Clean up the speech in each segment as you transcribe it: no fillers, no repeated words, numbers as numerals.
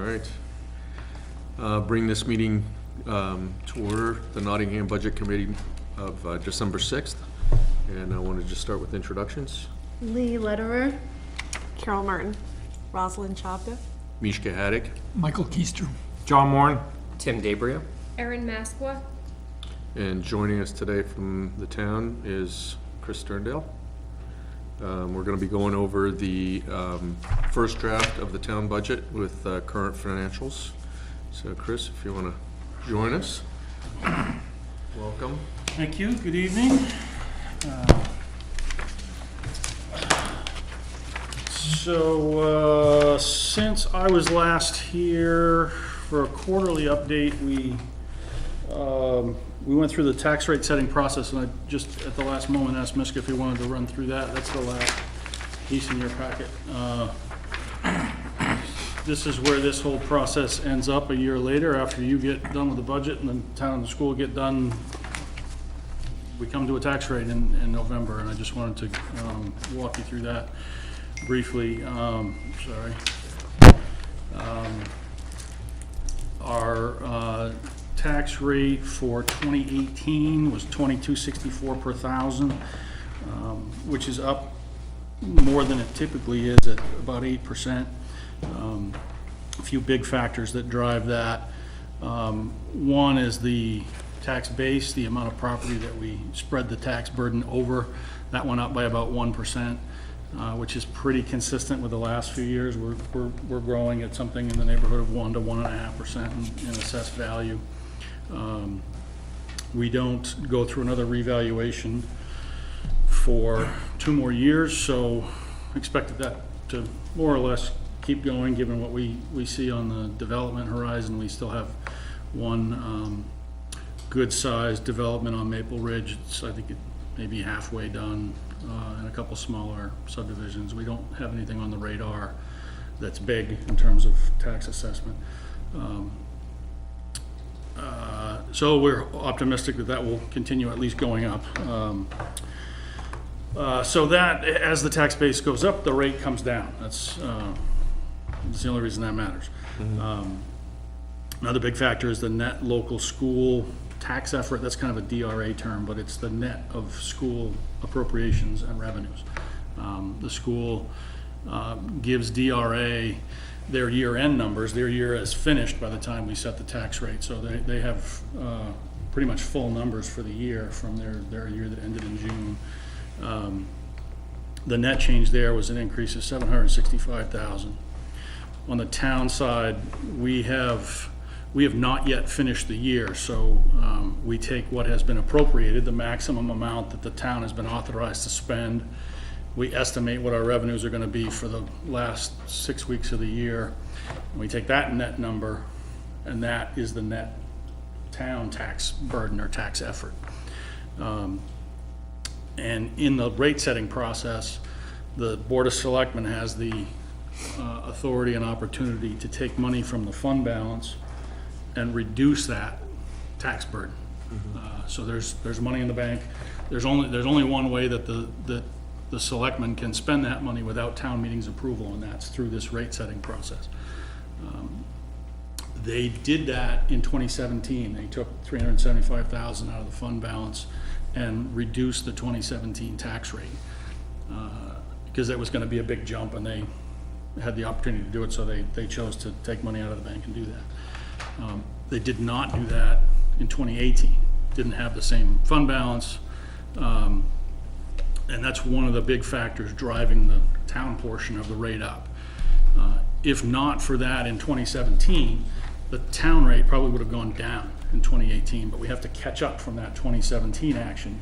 right. Bring this meeting to order, the Nottingham Budget Committee of December 6th. And I want to just start with introductions. Lee Lederer. Carol Martin. Rosalind Chavda. Mishka Haddock. Michael Keister. John Moran. Tim Dabrio. Erin Masqua. And joining us today from the town is Chris Sterndale. We're going to be going over the first draft of the town budget with current financials. So Chris, if you want to join us, welcome. Thank you. Good evening. Since I was last here for a quarterly update, we went through the tax rate setting process, and I just at the last moment asked Miska if he wanted to run through that. That's the last piece in your packet. This is where this whole process ends up a year later after you get done with the budget and the town and the school get done. We come to a tax rate in November, and I just wanted to walk you through that briefly. Our tax rate for 2018 was $22.64 per thousand, which is up more than it typically is at about 8%. A few big factors that drive that. One is the tax base, the amount of property that we spread the tax burden over. That went up by about 1%, which is pretty consistent with the last few years. We're growing at something in the neighborhood of 1 to 1.5% in assessed value. We don't go through another revaluation for 2 more years, so expected that to more or less keep going given what we see on the development horizon. We still have one good-sized development on Maple Ridge. I think it may be halfway done, and a couple smaller subdivisions. We don't have anything on the radar that's big in terms of tax assessment. So we're optimistic that that will continue at least going up. So that, as the tax base goes up, the rate comes down. That's the only reason that matters. Another big factor is the net local school tax effort. That's kind of a DRA term, but it's the net of school appropriations and revenues. The school gives DRA their year-end numbers. Their year is finished by the time we set the tax rate, so they have pretty much full numbers for the year from their year that ended in June. The net change there was an increase of $765,000. On the town side, we have not yet finished the year, so we take what has been appropriated, the maximum amount that the town has been authorized to spend. We estimate what our revenues are going to be for the last 6 weeks of the year. And we take that net number, and that is the net town tax burden or tax effort. And in the rate setting process, the Board of Selectmen has the authority and opportunity to take money from the fund balance and reduce that tax burden. So there's money in the bank. There's only one way that the selectmen can spend that money without town meeting's approval, and that's through this rate setting process. They did that in 2017. They took $375,000 out of the fund balance and reduced the 2017 tax rate because that was going to be a big jump, and they had the opportunity to do it, so they chose to take money out of the bank and do that. They did not do that in 2018. Didn't have the same fund balance, and that's one of the big factors driving the town portion of the rate up. If not for that in 2017, the town rate probably would have gone down in 2018, but we have to catch up from that 2017 action.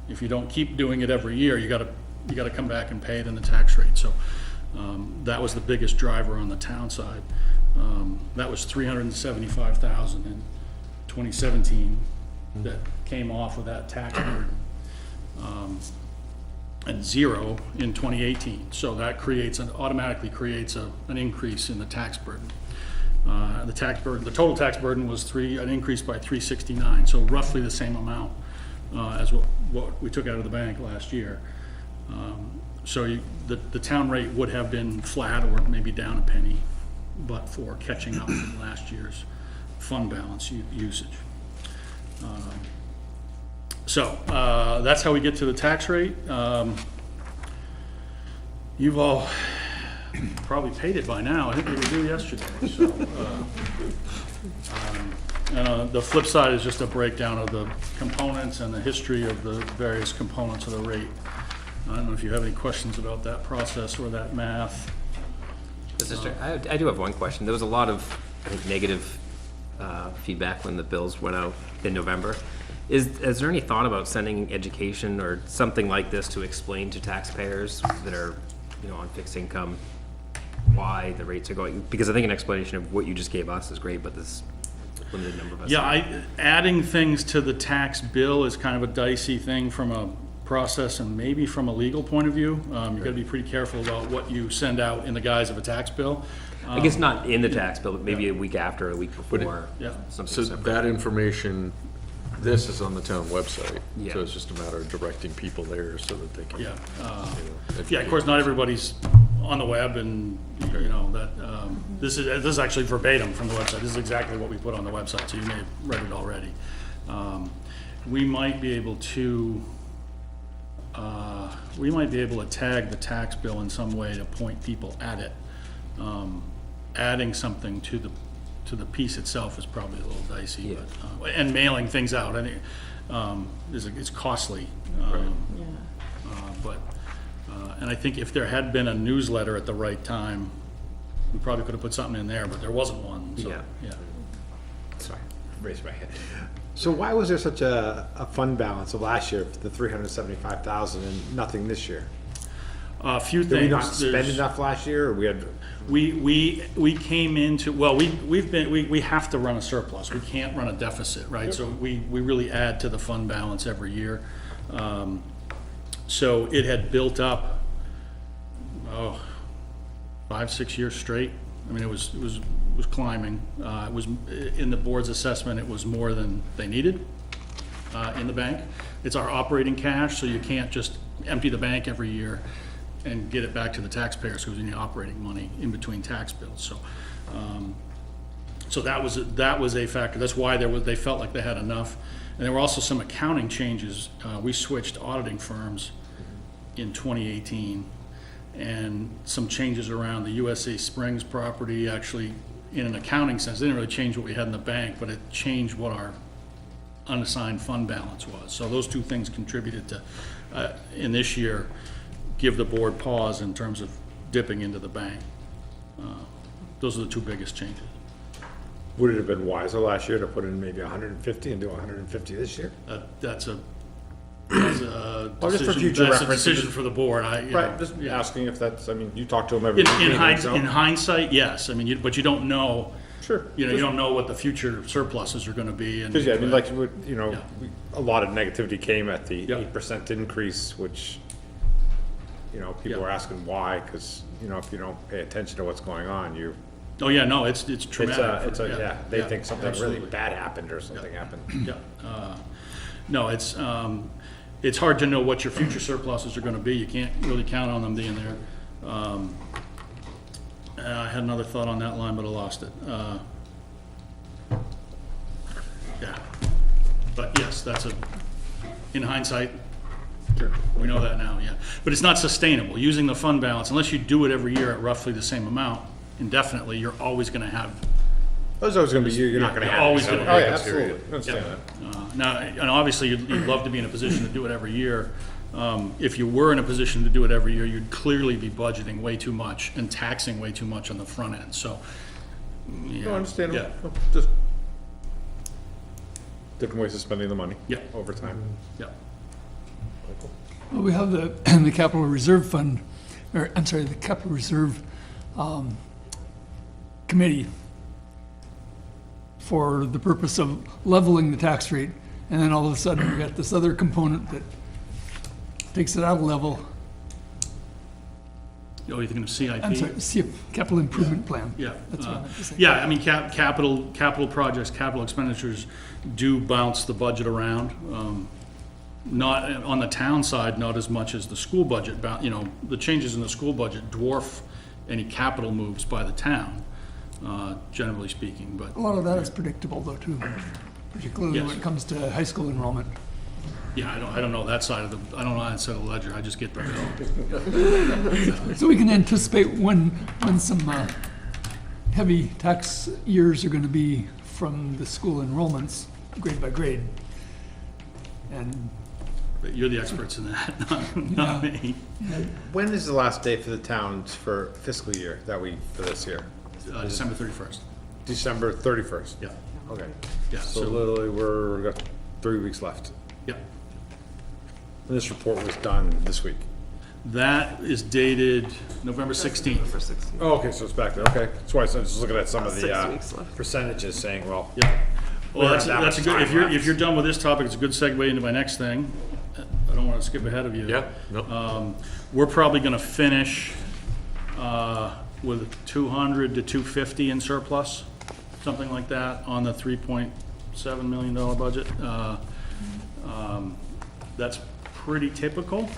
If you don't keep doing it every year, you got to come back and pay it in the tax rate. So that was the biggest driver on the town side. That was $375,000 in 2017 that came off of that tax burden, and zero in 2018. So that automatically creates an increase in the tax burden. The total tax burden was an increase by $369, so roughly the same amount as what we took out of the bank last year. So the town rate would have been flat or maybe down a penny but for catching up from last year's fund balance usage. So that's how we get to the tax rate. You've all probably paid it by now. I think we were due yesterday. So, the flip side is just a breakdown of the components and the history of the various components of the rate. I don't know if you have any questions about that process or that math. I do have one question. There was a lot of, I think, negative feedback when the bills went out in November. Is there any thought about sending education or something like this to explain to taxpayers that are, on fixed income, why the rates are going? Because I think an explanation of what you just gave us is great, but this limited number of us. Yeah, adding things to the tax bill is kind of a dicey thing from a process and maybe from a legal point of view. You got to be pretty careful about what you send out in the guise of a tax bill. I guess not in the tax bill, but maybe a week after, a week before. Something So separate. that information, this is on the town website. Yeah. So it's just a matter of directing people there so that they can. Yeah. If Yeah, of course, not everybody's on the web, and that this is actually verbatim from the website. This is exactly what we put on the website, so you may have read it already. We might be able to tag the tax bill in some way to point people at it. Adding something to the piece itself is probably a little dicey, Yeah. but and mailing things out, I think, is costly. But and I think if there had been a newsletter at the right time, we probably could have put something in there, but there wasn't one. So, Yeah. Sorry, raise my hand. So why was there such a fund balance of last year, the 375,000, and nothing this year? A few things. Did we not spend There's- enough last year, or we had? We came into, well, we have to run a surplus. We can't run a deficit, right? So we really add to the fund balance every year. So it had built up, 5-6 years straight. I mean, it was climbing. It was, in the board's assessment, it was more than they needed in the bank. It's our operating cash, so you can't just empty the bank every year and get it back to the taxpayers, because we need operating money in between tax bills. So, so that was a factor. That's why they felt like they had enough. And there were also some accounting changes. We switched auditing firms in 2018, and some changes around the USA Springs property. Actually, in an accounting sense, it didn't really change what we had in the bank, but it changed what our unassigned fund balance was. So those two things contributed to, in this year, give the board pause in terms of dipping into the bank. Those are the two biggest changes. Would it have been wiser last year to put in maybe 150 and do 150 this year? That's a just for decision, future that's a reference. decision for the board. Right, just asking if that's, I mean, you talk to them every In meeting, so- hindsight, yes. I mean, but you don't know. Sure. You don't know what the future surpluses are going to be. Because, yeah, I mean, like, a lot of negativity came at the Yeah. 8% increase, which, people Yeah. are asking why, because, if you don't pay attention to what's going on, Oh, yeah, no, it's traumatic. they think something absolutely. really bad happened or something happened. Yeah. No, it's hard to know what your future surpluses are going to be. You can't really count on them being there. I had another thought on that line, but I lost it. Yeah. But yes, in hindsight, we know that now, yeah. But it's not sustainable. Using the fund balance, unless you do it every year at roughly the same amount indefinitely, you're always going to have. There's always going to be, you're not going to You're have. always it. gonna Oh, have yeah, it. absolutely. I understand Yeah. that. Now, and obviously, you'd love to be in a position to do it every year. If you were in a position to do it every year, you'd clearly be budgeting way too much and taxing way too much on the front end, so. Yeah, No, understandable. Yeah, Just different ways of spending the money. Yeah. Over time. yeah. Well, we have the capital reserve fund, or, I'm sorry, the capital reserve committee for the purpose of leveling the tax rate. And then all of a sudden, we got this other component that takes it out of level. Oh, you're thinking of CIP? I'm sorry, CIP, capital improvement plan. Yeah. That's what I meant to say. Yeah, I mean, capital projects, capital expenditures do bounce the budget around. Not, on the town side, not as much as the school budget. The changes in the school budget dwarf any capital moves by the town. generally speaking, but. A lot of that is predictable though too, particularly when Yes. it comes to high school enrollment. Yeah, I don't know that side of the, I don't know that side of the ledger, I just get the bill. So we can anticipate when some heavy tax years are gonna be from the school enrollments, grade by grade. And But you're the experts in that, not me. When is the last day for the towns for fiscal year for this year? December 31st. December 31st? Yeah, Okay. yeah, So so, literally, we got 3 weeks left. yeah. And this report was done this week. That is dated November 16th. For 16. Oh, okay, so it's back there, okay. That's why I was just looking at some of 6 weeks the left. percentages saying, well, Yeah. Well, We're that's, at that that's a much good, time if you're done with this topic, it's a good segue into my next thing. I don't want to skip ahead of you. Yeah, no, We're probably gonna finish, with 200 to 250 in surplus, something like that, on the $3.7 million budget. That's pretty typical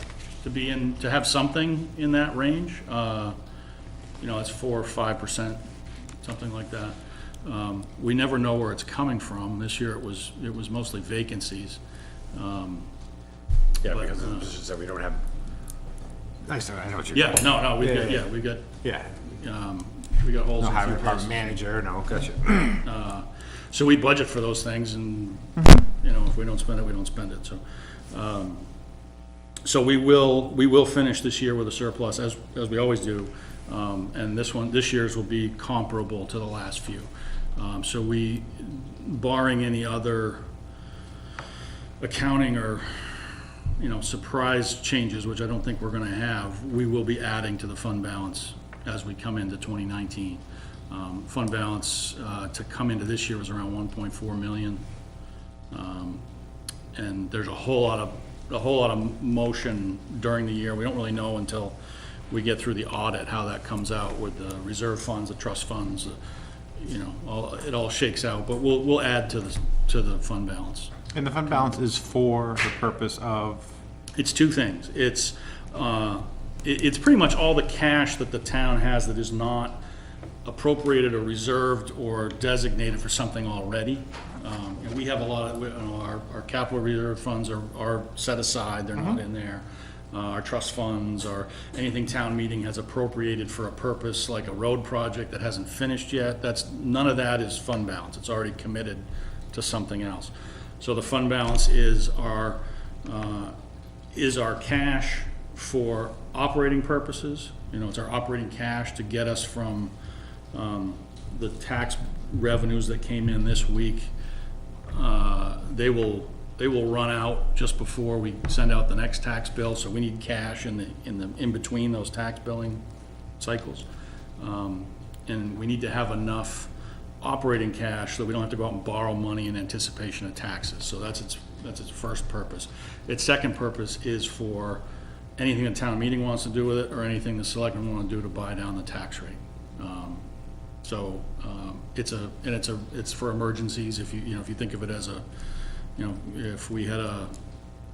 to have something in that range. It's 4 or 5%, something like that. We never know where it's coming from. This year it was mostly vacancies. yeah, But, because of the positions that we don't have. I know what you're. Yeah, no, we got, Yeah. we got, Yeah, we got holes no in a highway few department places. manager, no, gotcha. So we budget for those things, and, if we don't spend it, we don't spend it, so. So we will finish this year with a surplus, as we always do, and this year's will be comparable to the last few. So barring any other accounting or, surprise changes, which I don't think we're gonna have, we will be adding to the fund balance as we come into 2019. Fund balance to come into this year was around 1.4 million. And there's a whole lot of motion during the year. We don't really know until we get through the audit how that comes out with the reserve funds, the trust funds, it all shakes out, but we'll add to the fund balance. And the fund balance is for the purpose of? It's two things. It's pretty much all the cash that the town has that is not appropriated or reserved or designated for something already. We have a lot of, our capital reserve funds are set aside, they're not in there. Our trust funds, or anything town meeting has appropriated for a purpose, like a road project that hasn't finished yet, none of that is fund balance. It's already committed to something else. So the fund balance is our cash for operating purposes. It's our operating cash to get us from the tax revenues that came in this week. They will run out just before we send out the next tax bill, so we need cash in between those tax billing cycles. And we need to have enough operating cash so we don't have to go out and borrow money in anticipation of taxes. So that's its first purpose. Its second purpose is for anything the town meeting wants to do with it, or anything the selectmen want to do to buy down the tax rate. It's for emergencies. If you think of it as if we had a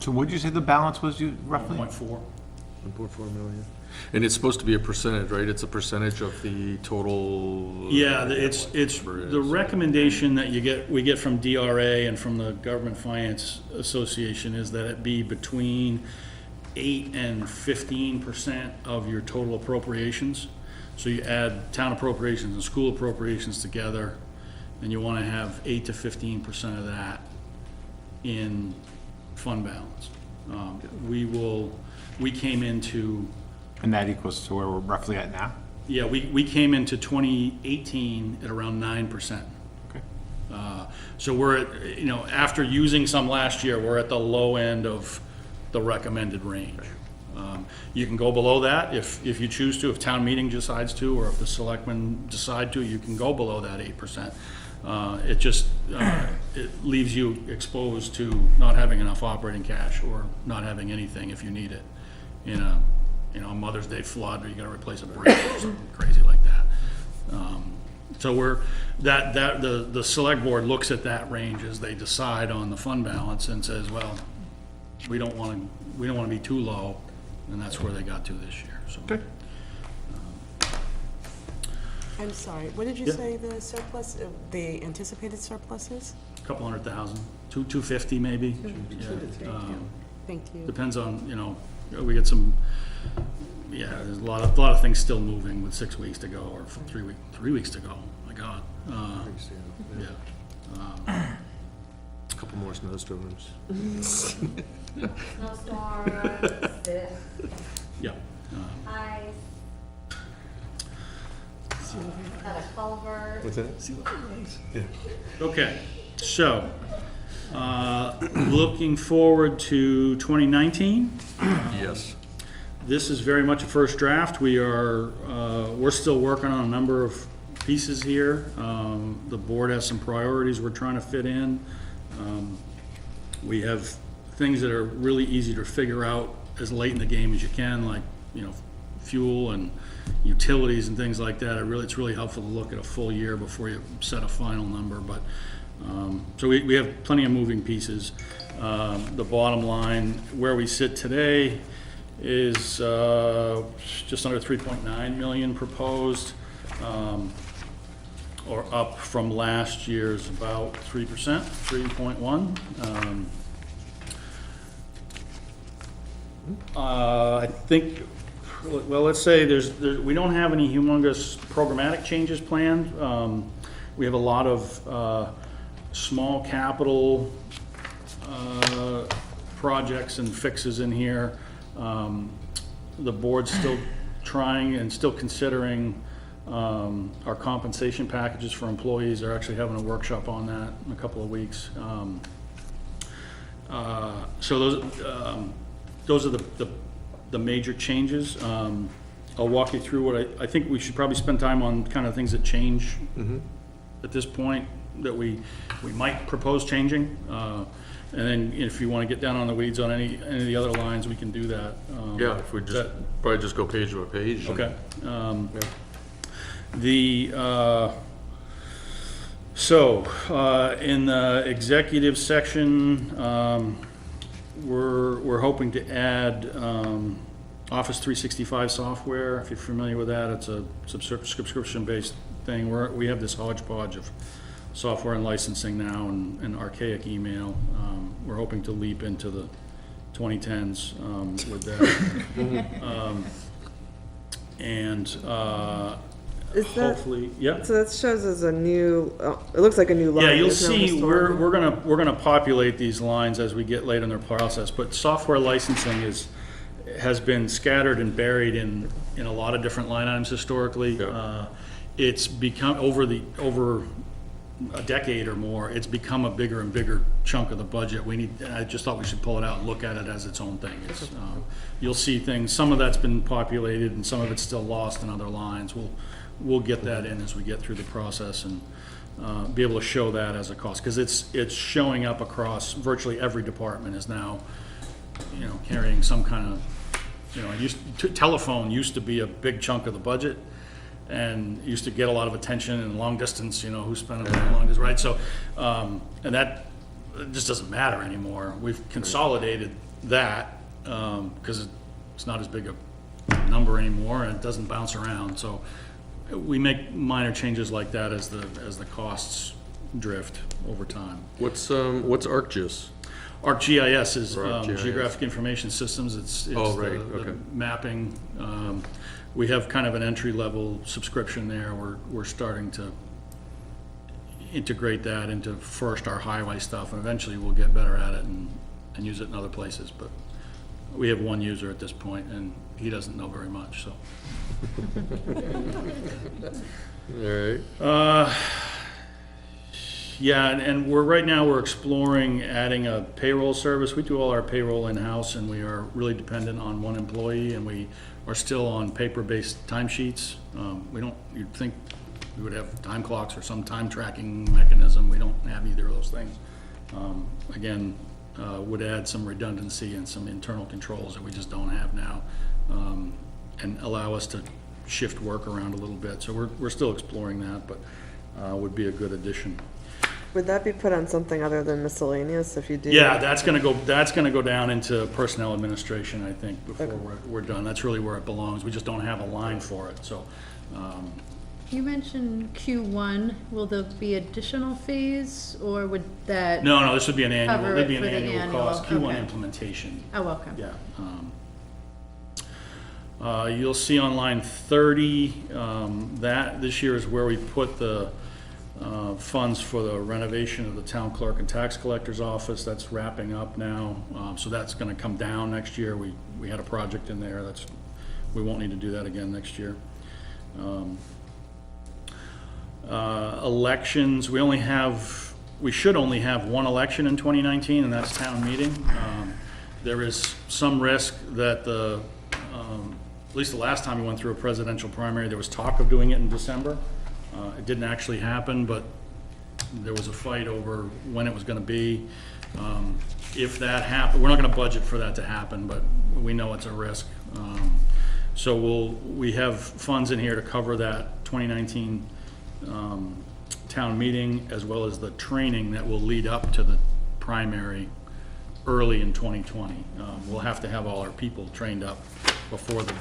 So what'd you say the balance was roughly? 1.4. 1.4 million. And it's supposed to be a percentage, right? It's a percentage of the total? Yeah, it's the recommendation that we get from DRA and from the Government Finance Association is that it be between 8 and 15% of your total appropriations. So you add town appropriations and school appropriations together, and you want to have 8 to 15% of that in fund balance. We came into, And that equals to where we're roughly at now? yeah, we came into 2018 at around 9%. Okay. So we're at, after using some last year, we're at the low end of the recommended range. You can go below that if you choose to, if town meeting decides to, or if the selectmen decide to, you can go below that 8%. It just, it leaves you exposed to not having enough operating cash, or not having anything if you need it in a Mother's Day flood, or you gotta replace a bridge or something crazy like that. So the select board looks at that range as they decide on the fund balance and says, well, we don't wanna be too low, and that's where they got to this year, so. Okay. I'm sorry, what did you Yeah. say the surplus, the anticipated surplus is? A couple 100,000, 250 maybe. Yeah, Thank you. depends on, we get some, there's a lot of things still moving with 6 weeks to go, or 3 weeks to go, my God. Yeah. A couple more snowstorms. Snowstorms, this, Yeah. ice. Got a culvert. What's that? Okay, so, looking forward to 2019. Yes. This is very much a first draft. We're still working on a number of pieces here. The board has some priorities we're trying to fit in. We have things that are really easy to figure out as late in the game as you can, like, fuel and utilities and things like that. It's really helpful to look at a full year before you set a final number, but, so we have plenty of moving pieces. The bottom line, where we sit today, is just under 3.9 million proposed, or up from last year's about 3%, 3.1. I think, well, let's say we don't have any humongous programmatic changes planned. We have a lot of small capital projects and fixes in here. The board's still trying and still considering our compensation packages for employees. They're actually having a workshop on that in a couple of weeks. So those are the major changes. I'll walk you through what I think we should probably spend time on, kind of things that change at this point that we might propose changing. And then if you want to get down on the weeds on any of the other lines, we can do that. Yeah, if we just, probably just go page by page. Okay. In the executive section, we're hoping to add Office 365 software. If you're familiar with that, it's a subscription-based thing. We have this hodgepodge of software and licensing now and archaic email. We're hoping to leap into the 2010s with that. Is that, hopefully, yeah. so that shows as a new, it looks like a new line. Yeah, you'll There's no see, historical. we're gonna populate these lines as we get later in their process, but software licensing has been scattered and buried in a lot of different line items historically. Yeah. It's become, over a decade or more, it's become a bigger and bigger chunk of the budget. I just thought we should pull it out and look at it as its own thing. You'll see things, some of that's been populated and some of it's still lost in other lines. We'll get that in as we get through the process and be able to show that as a cost, because it's showing up across virtually every department is now, carrying some kind of, telephone used to be a big chunk of the budget and used to get a lot of attention and long distance, who spent it long distance, right? So, and that just doesn't matter anymore. We've consolidated that because it's not as big a number anymore and it doesn't bounce around. So we make minor changes like that as the costs drift over time. What's ArcGIS? ArcGIS is ArcGIS. Geographic Information Systems. It's Oh, right, the okay. mapping. We have kind of an entry-level subscription there. We're starting to integrate that into first our highway stuff, and eventually we'll get better at it and use it in other places. But we have one user at this point, and he doesn't know very much, so. All right. Yeah, and right now we're exploring adding a payroll service. We do all our payroll in-house, and we are really dependent on one employee, and we are still on paper-based timesheets. You'd think we would have time clocks or some time tracking mechanism. We don't have either of those things. Again, would add some redundancy and some internal controls that we just don't have now, and allow us to shift work around a little bit. So we're still exploring that, but would be a good addition. Would that be put on something other than miscellaneous if you do? Yeah, that's gonna go down into personnel administration, I think, before we're done. That's really where it belongs. We just don't have a line for it, so, You mentioned Q1, will there be additional fees, or would that? No, this would be an annual, Cover there'd be it an for the annual annual, cost, Q1 okay. implementation, Oh, okay. yeah. You'll see on line 30, that this year is where we put the funds for the renovation of the town clerk and tax collector's office. That's wrapping up now, so that's gonna come down next year. We had a project in there, we won't need to do that again next year. Elections, we should only have one election in 2019, and that's town meeting. There is some risk that at least the last time we went through a presidential primary, there was talk of doing it in December. It didn't actually happen, but there was a fight over when it was gonna be. If that happens, we're not gonna budget for that to happen, but we know it's a risk. So we have funds in here to cover that 2019 town meeting, as well as the training that will lead up to the primary early in 2020. We'll have to have all our people trained up before the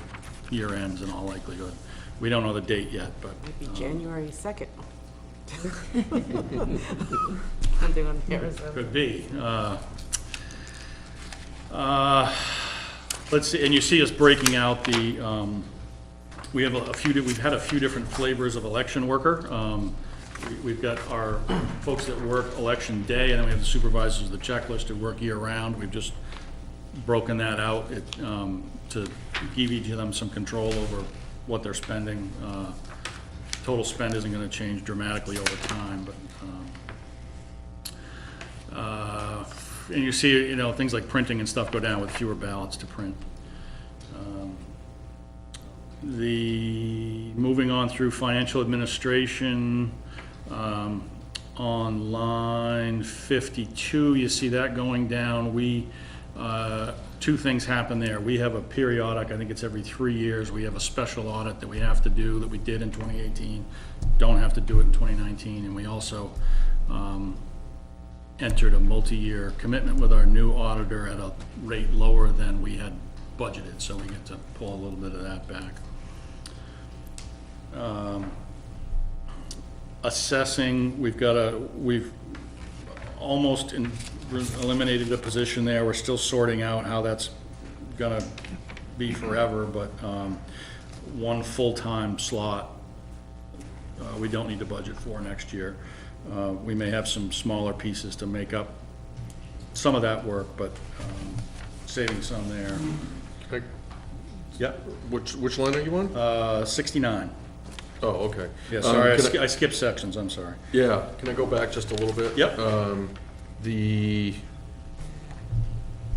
year ends in all likelihood. We don't know the date yet, but. Maybe January 2nd. I'm doing Arizona. Could be. Let's see, and you see us breaking out the, we've had a few different flavors of election worker. We've got our folks that work election day, and then we have the supervisors of the checklist who work year round. We've just broken that out to give each of them some control over what they're spending. Total spend isn't gonna change dramatically over time, but, and you see, things like printing and stuff go down with fewer ballots to print. Moving on through financial administration, on line 52, you see that going down. Two things happen there. We have a periodic, I think it's every 3 years, we have a special audit that we have to do, that we did in 2018, don't have to do it in 2019, and we also entered a multi-year commitment with our new auditor at a rate lower than we had budgeted, so we get to pull a little bit of that back. Assessing, we've almost eliminated a position there. We're still sorting out how that's gonna be forever, but one full-time slot we don't need to budget for next year. We may have some smaller pieces to make up some of that work, but saving some there. Okay. Yep, Which line are you on? 69. Oh, okay. Yeah, sorry, Can I skipped sections, I'm sorry. Yeah, can I go back just a little bit? Yep.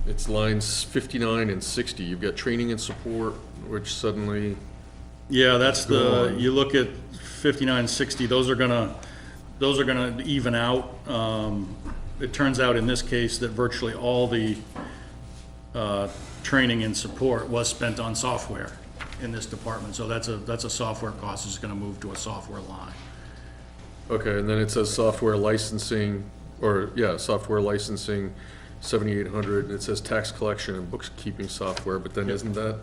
It's lines 59 and 60. You've got training and support, which suddenly, Yeah, that's Go on. you look at 59, 60, those are gonna even out. It turns out in this case that virtually all the training and support was spent on software in this department, so that's a software cost, is gonna move to a software line. okay, and then it says software licensing, software licensing, 7,800. It says tax collection and bookkeeping software, but then isn't that?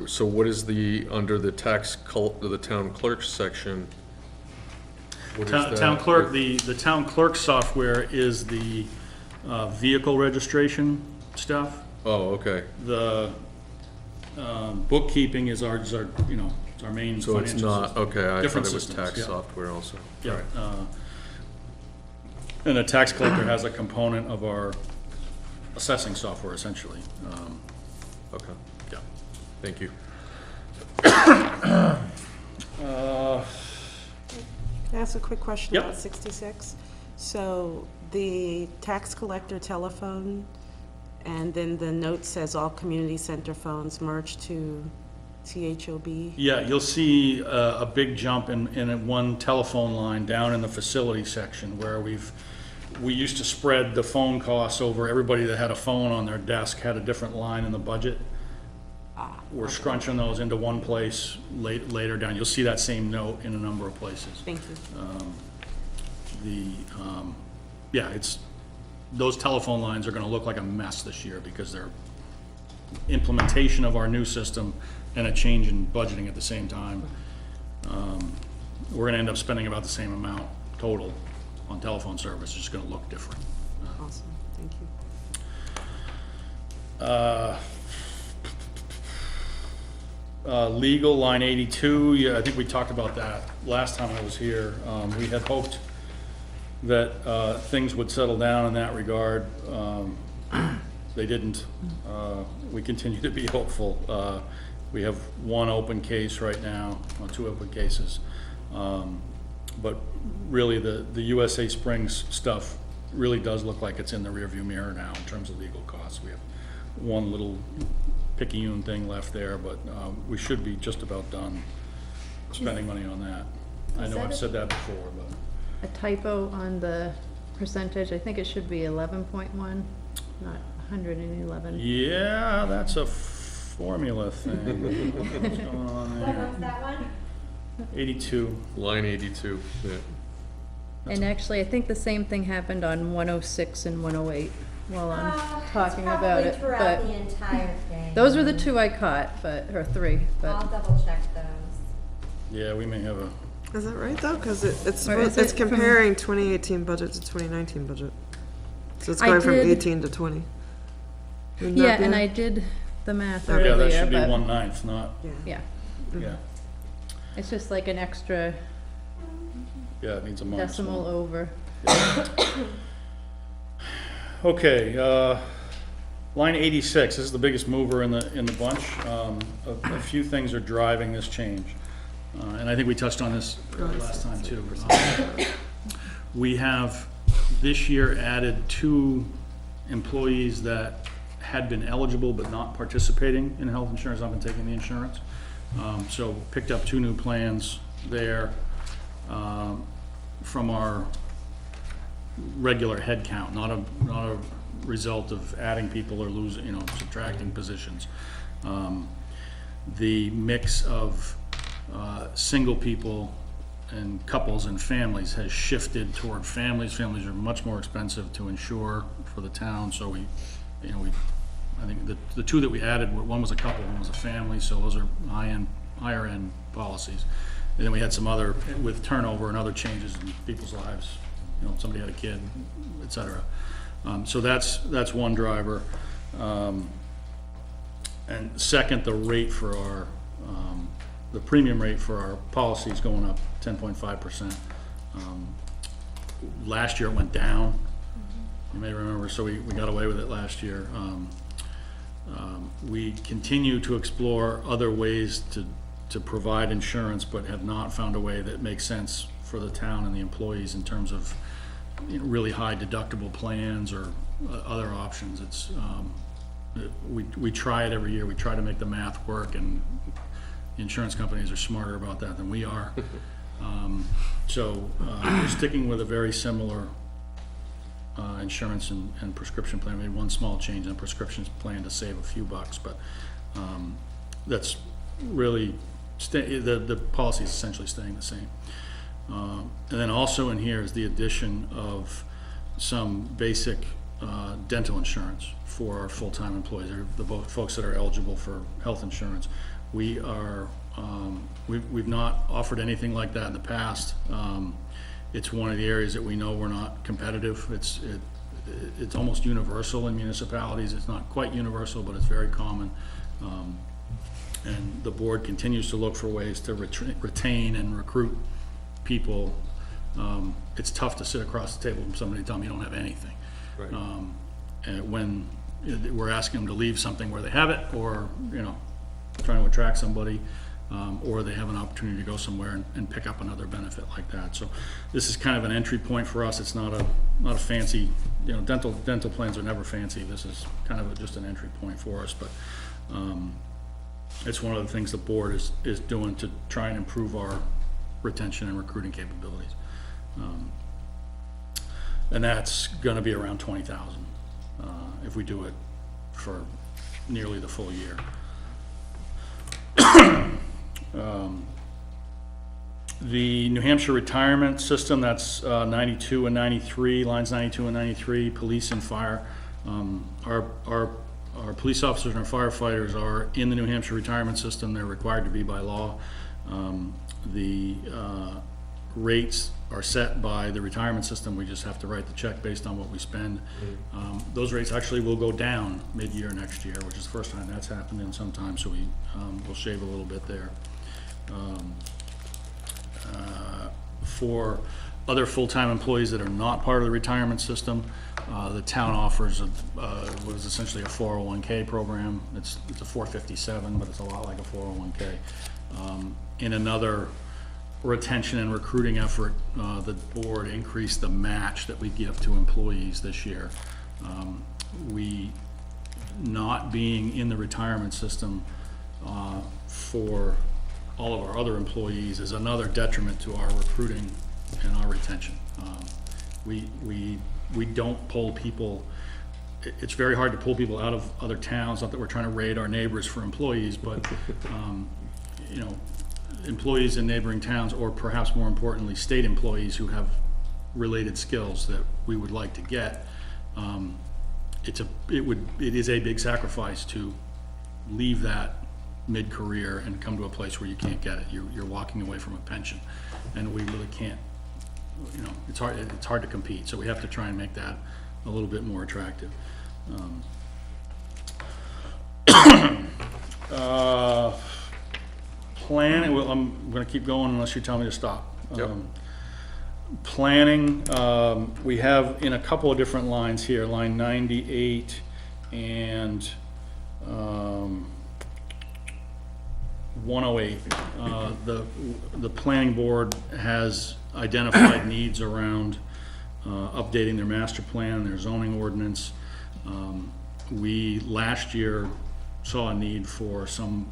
So what is under the the town clerk section? What is that? Town clerk, the town clerk software is the vehicle registration stuff. Oh, okay. The bookkeeping is our it's our main So it's financial not, system. okay, I Different thought it was systems, tax yeah. software also. Yeah, All right. and a tax collector has a component of our assessing software, essentially. Okay, Yeah. thank you. Can I ask a quick question Yep. about 66? So the tax collector telephone, and then the note says all community center phones merged to THOB? Yeah, you'll see a big jump in one telephone line down in the facility section where we used to spread the phone costs over everybody that had a phone on their desk had a different line in the budget. We're scrunching those into one place later down. You'll see that same note in a number of places. Thank you. Those telephone lines are gonna look like a mess this year because they're implementation of our new system and a change in budgeting at the same time. we're gonna end up spending about the same amount total on telephone service, it's just gonna look different. Awesome, thank you. Legal, line 82, yeah, I think we talked about that last time I was here. We had hoped that things would settle down in that regard. They didn't. We continue to be hopeful. We have one open case right now, or two open cases. But really, the USA Springs stuff really does look like it's in the rearview mirror now in terms of legal costs. We have one little picayune thing left there, but we should be just about done spending money on that. I know I've said that before, but. A typo on the percentage, I think it should be 11.1, not 111. Yeah, that's a formula thing. What's going on What there? was that one? 82. Line 82, yeah. And actually, I think the same thing happened on 106 and 108 while I'm talking about it. Throughout But the entire thing. those were the two I caught, or three, I'll but double check those. Yeah, we may have a, Is that right though? Because it's Or is it's it from- comparing 2018 budget to 2019 budget. So it's I going from did- 18 to 20. Wouldn't that yeah, be and it? I did the math Okay. yeah, earlier, that should be but 1/9, not, yeah, yeah. it's just like an extra Yeah, it needs a minus decimal one. over. Okay, line 86, this is the biggest mover in the bunch. A few things are driving this change. And I think we touched on this last time too. We have this year added 2 employees that had been eligible but not participating in health insurance, not been taking the insurance. So picked up 2 new plans there from our regular head count, not a result of adding people or losing, subtracting positions. The mix of single people and couples and families has shifted toward families. Families are much more expensive to insure for the town, so I think the 2 that we added, one was a couple, one was a family, so those are higher end policies. And then we had some other, with turnover and other changes in people's lives, somebody had a kid, et cetera. So that's one driver. And second, the rate for our, the premium rate for our policy is going up 10.5%. Last year it went down, you may remember, so we got away with it last year. We continue to explore other ways to provide insurance, but have not found a way that makes sense for the town and the employees in terms of really high deductible plans or other options. It's we try it every year. We try to make the math work, and the insurance companies are smarter about that than we are. So we're sticking with a very similar insurance and prescription plan. We made one small change in the prescription plan to save a few bucks, but that's really the policy is essentially staying the same. And then also in here is the addition of some basic dental insurance for our full-time employees, the folks that are eligible for health insurance. We are we've not offered anything like that in the past. It's one of the areas that we know we're not competitive. It's almost universal in municipalities. It's not quite universal, but it's very common. And the board continues to look for ways to retain and recruit people. It's tough to sit across the table from somebody and tell them you don't have anything. Right. And when we're asking them to leave something where they have it, or trying to attract somebody, or they have an opportunity to go somewhere and pick up another benefit like that. So this is kind of an entry point for us. It's not a fancy, dental plans are never fancy. This is kind of just an entry point for us, but it's one of the things the board is doing to try and improve our retention and recruiting capabilities. And that's going to be around 20,000 if we do it for nearly the full year. The New Hampshire retirement system, that's 92 and 93, lines 92 and 93, police and fire. Our police officers and our firefighters are in the New Hampshire retirement system. They're required to be by law. The rates are set by the retirement system. We just have to write the check based on what we spend. Those rates actually will go down mid-year next year, which is the first time that's happened in some time, so we'll shave a little bit there. For other full-time employees that are not part of the retirement system, the town offers what is essentially a 401k program. It's a 457, but it's a lot like a 401k. In another retention and recruiting effort, the board increased the match that we give to employees this year. We, not being in the retirement system for all of our other employees, is another detriment to our recruiting and our retention. We don't pull people. It's very hard to pull people out of other towns, not that we're trying to raid our neighbors for employees, but you know, employees in neighboring towns, or perhaps more importantly, state employees who have related skills that we would like to get. It is a big sacrifice to leave that mid-career and come to a place where you can't get it. You're walking away from a pension, and we really can't. You know, it's hard to compete. So we have to try and make that a little bit more attractive. Planning. Well, I'm going to keep going unless you tell me to stop. Yep. Planning. We have in a couple of different lines here, line 98 and 108. The planning board has identified needs around updating their master plan, their zoning ordinance. We last year saw a need for some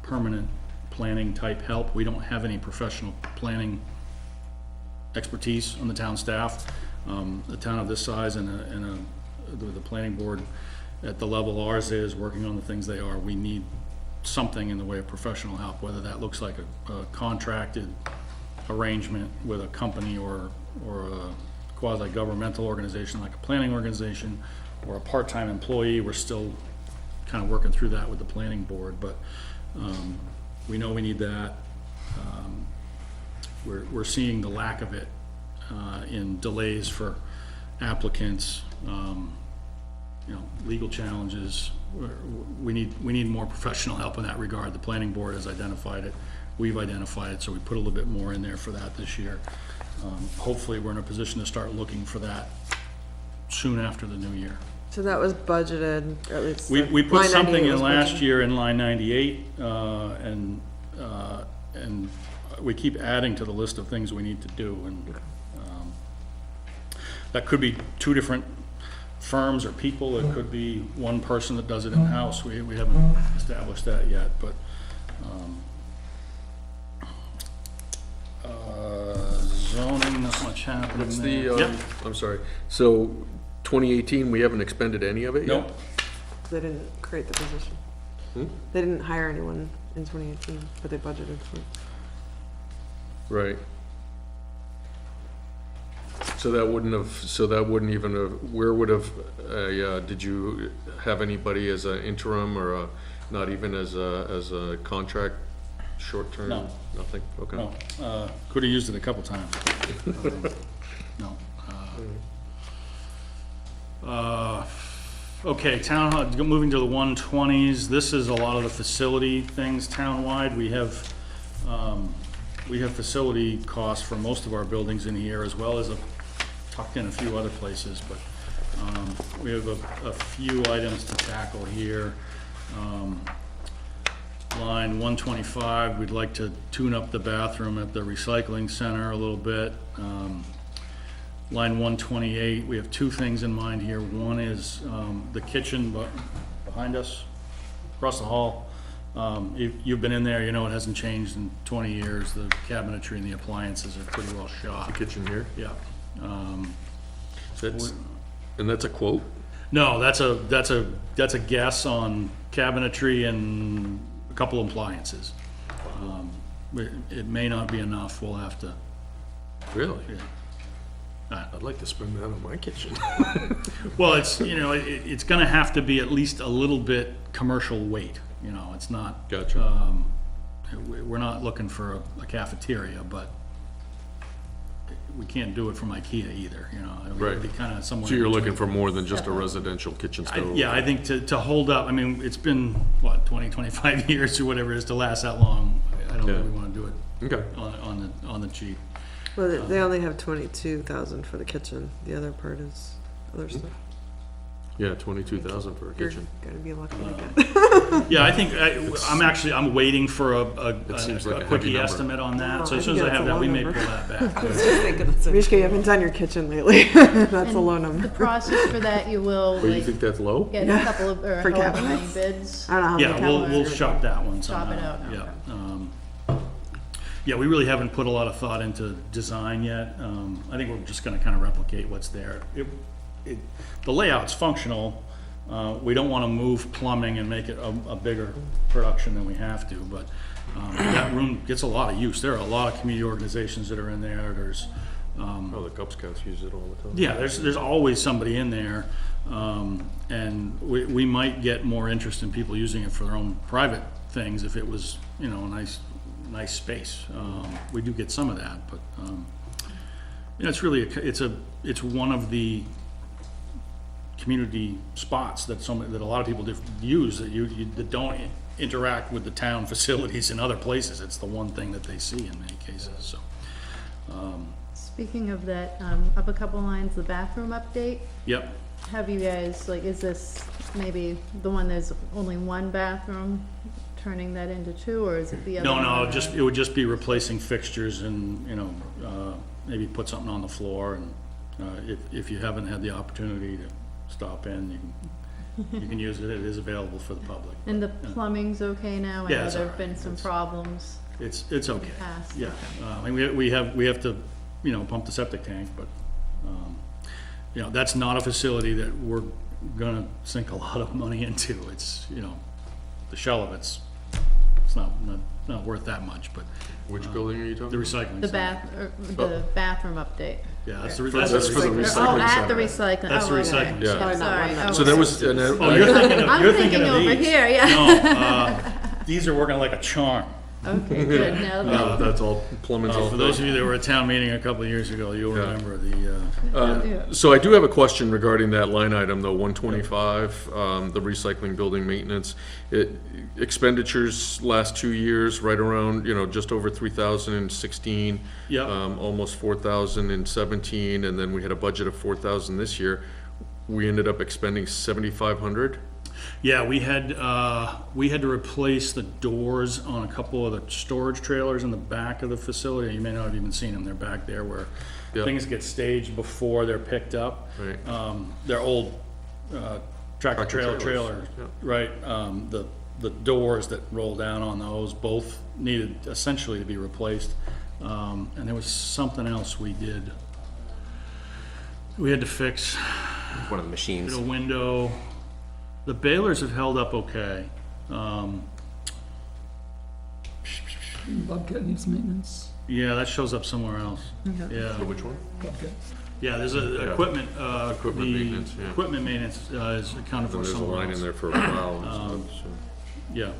permanent planning type help. We don't have any professional planning expertise on the town staff. A town of this size and the planning board at the level ours is working on the things they are. We need something in the way of professional help, whether that looks like a contracted arrangement with a company or a quasi-governmental organization like a planning organization, or a part-time employee. We're still kind of working through that with the planning board, but we know we need that. We're seeing the lack of it in delays for applicants, you know, legal challenges. We need more professional help in that regard. The planning board has identified it. We've identified it, so we put a little bit more in there for that this year. Hopefully we're in a position to start looking for that soon after the new year. So that was budgeted, or at least. We put line something 98 in was last budgeted. year in line 98, and we keep adding to the list of things we need to do, and that could be two different firms or people. It could be one person that does it in-house. We haven't established that yet, but zoning, not much happening What's there. the, Yep. I'm sorry, so 2018, we haven't expended any of it yet? Nope. They didn't create the position. Hmm? They didn't hire anyone in 2018, but they budgeted for it. Right. So that wouldn't even have, where would have, did you have anybody as an interim or not even as a contract, short-term? No. Nothing? Okay. No, could have used it a couple times. No. Okay, town hall, moving to the 120s. This is a lot of the facility things townwide. We have facility costs for most of our buildings in here, as well as tucked in a few other places, but we have a few items to tackle here. Line 125, we'd like to tune up the bathroom at the recycling center a little bit. Line 128, we have two things in mind here. One is the kitchen behind us, across the hall. You've been in there, you know it hasn't changed in 20 years. The cabinetry and the appliances are pretty well shot. Kitchen here? Yeah. And that's a quote? No, that's a guess on cabinetry and a couple appliances. It may not be enough. We'll have to. Really? Yeah. I'd like to spend that on my kitchen. Well, it's going to have to be at least a little bit commercial weight. You know, it's not. Gotcha. we're not looking for a cafeteria, but we can't do it from IKEA either, you know. I mean, it'd be kind of somewhere. So you're in looking between. for more than just a residential kitchen stove? Yeah, I think to hold up, I mean, it's been, what, 20, 25 years or whatever it is to last that long. I don't Yeah. really want to do it Okay. on the cheap. Well, they only have 22,000 for the kitchen. The other part is other stuff. Yeah, 22,000 for a You're kitchen. gonna be lucky to get. Yeah, I think, I'm waiting for a seems like a heavy quickie number. estimate on that, so I as soon as think I have that's a that, we low may pull number. that back. I was just thinking the same. Mishka, you haven't done your kitchen lately. That's a low The number. process for that, you will, But you like, think that's low? get a couple of, or For however many cabinets? bids. I don't know how Yeah, many we'll shop that one Shop it somehow. out, Yeah. Yeah, we really haven't put a lot of thought into design yet. I think we're just gonna kind of replicate what's there. The layout's functional. We don't want to move plumbing and make it a bigger production than we have to, but that room gets a lot of use. There are a lot of community organizations that are in there. There's, Oh, the Cub Scouts use it all the time. yeah, there's always somebody in there. And we might get more interest in people using it for their own private things if it was, you know, a nice space. We do get some of that, but, you know, it's really, it's one of the community spots that a lot of people use that don't interact with the town facilities in other places. It's the one thing that they see in many cases, so. Speaking of that, up a couple lines, the bathroom update, Yep, have you guys, like, is this maybe the one there's only one bathroom, turning that into two, or is it the other one? no, it would just be replacing fixtures and, you know, maybe put something on the floor, and if you haven't had the opportunity to stop in, you can use it. It is available for the public. And the plumbing's okay now? Yeah, I know it's there've all been right. some problems. It's okay. Past, Yeah, I mean, we have to, you know, pump the septic tank, but, you know, that's not a facility that we're gonna sink a lot of money into. It's, you know, the shell of it's not worth that much, but Which building are you talking the about? recycling. The center. the bathroom update. Yeah, that's That's for the Oh, recycling at the center. recycling. That's the Oh, okay. recycling Yeah. center. Probably not Sorry. one that Oh, So there was, Oh, you're thinking of, I'm you're thinking thinking of over these. here, yeah. No, these are working like a charm. Okay, good. Now that- That's all, plumbing's all. For those of you that were at town meeting a couple of years ago, you'll Yeah. remember the, So I do have a question regarding that line item, though, 125, the recycling building maintenance. Expenditures last 2 years, right around, you know, just over 3,000 in 16. Yep. Almost 4,000 in 17, and then we had a budget of 4,000 this year. We ended up expending 7,500. yeah, we had to replace the doors on a couple of the storage trailers in the back of the facility. You may not have even seen them. They're back there where Yep. things get staged before they're picked up. Right. They're old tractor trailer, trailers, yeah. right? The doors that roll down on those both needed essentially to be replaced. And there was something else we did. We had to fix One of the machines. a window. The balers have held up okay. Bobcat needs maintenance. Yeah, that shows up somewhere else. Yeah, Which one? Bobcat. yeah, there's a equipment, Equipment the maintenance, yeah. equipment maintenance is accounted for There's a somewhere line in else. there for a while and stuff, so. Yeah,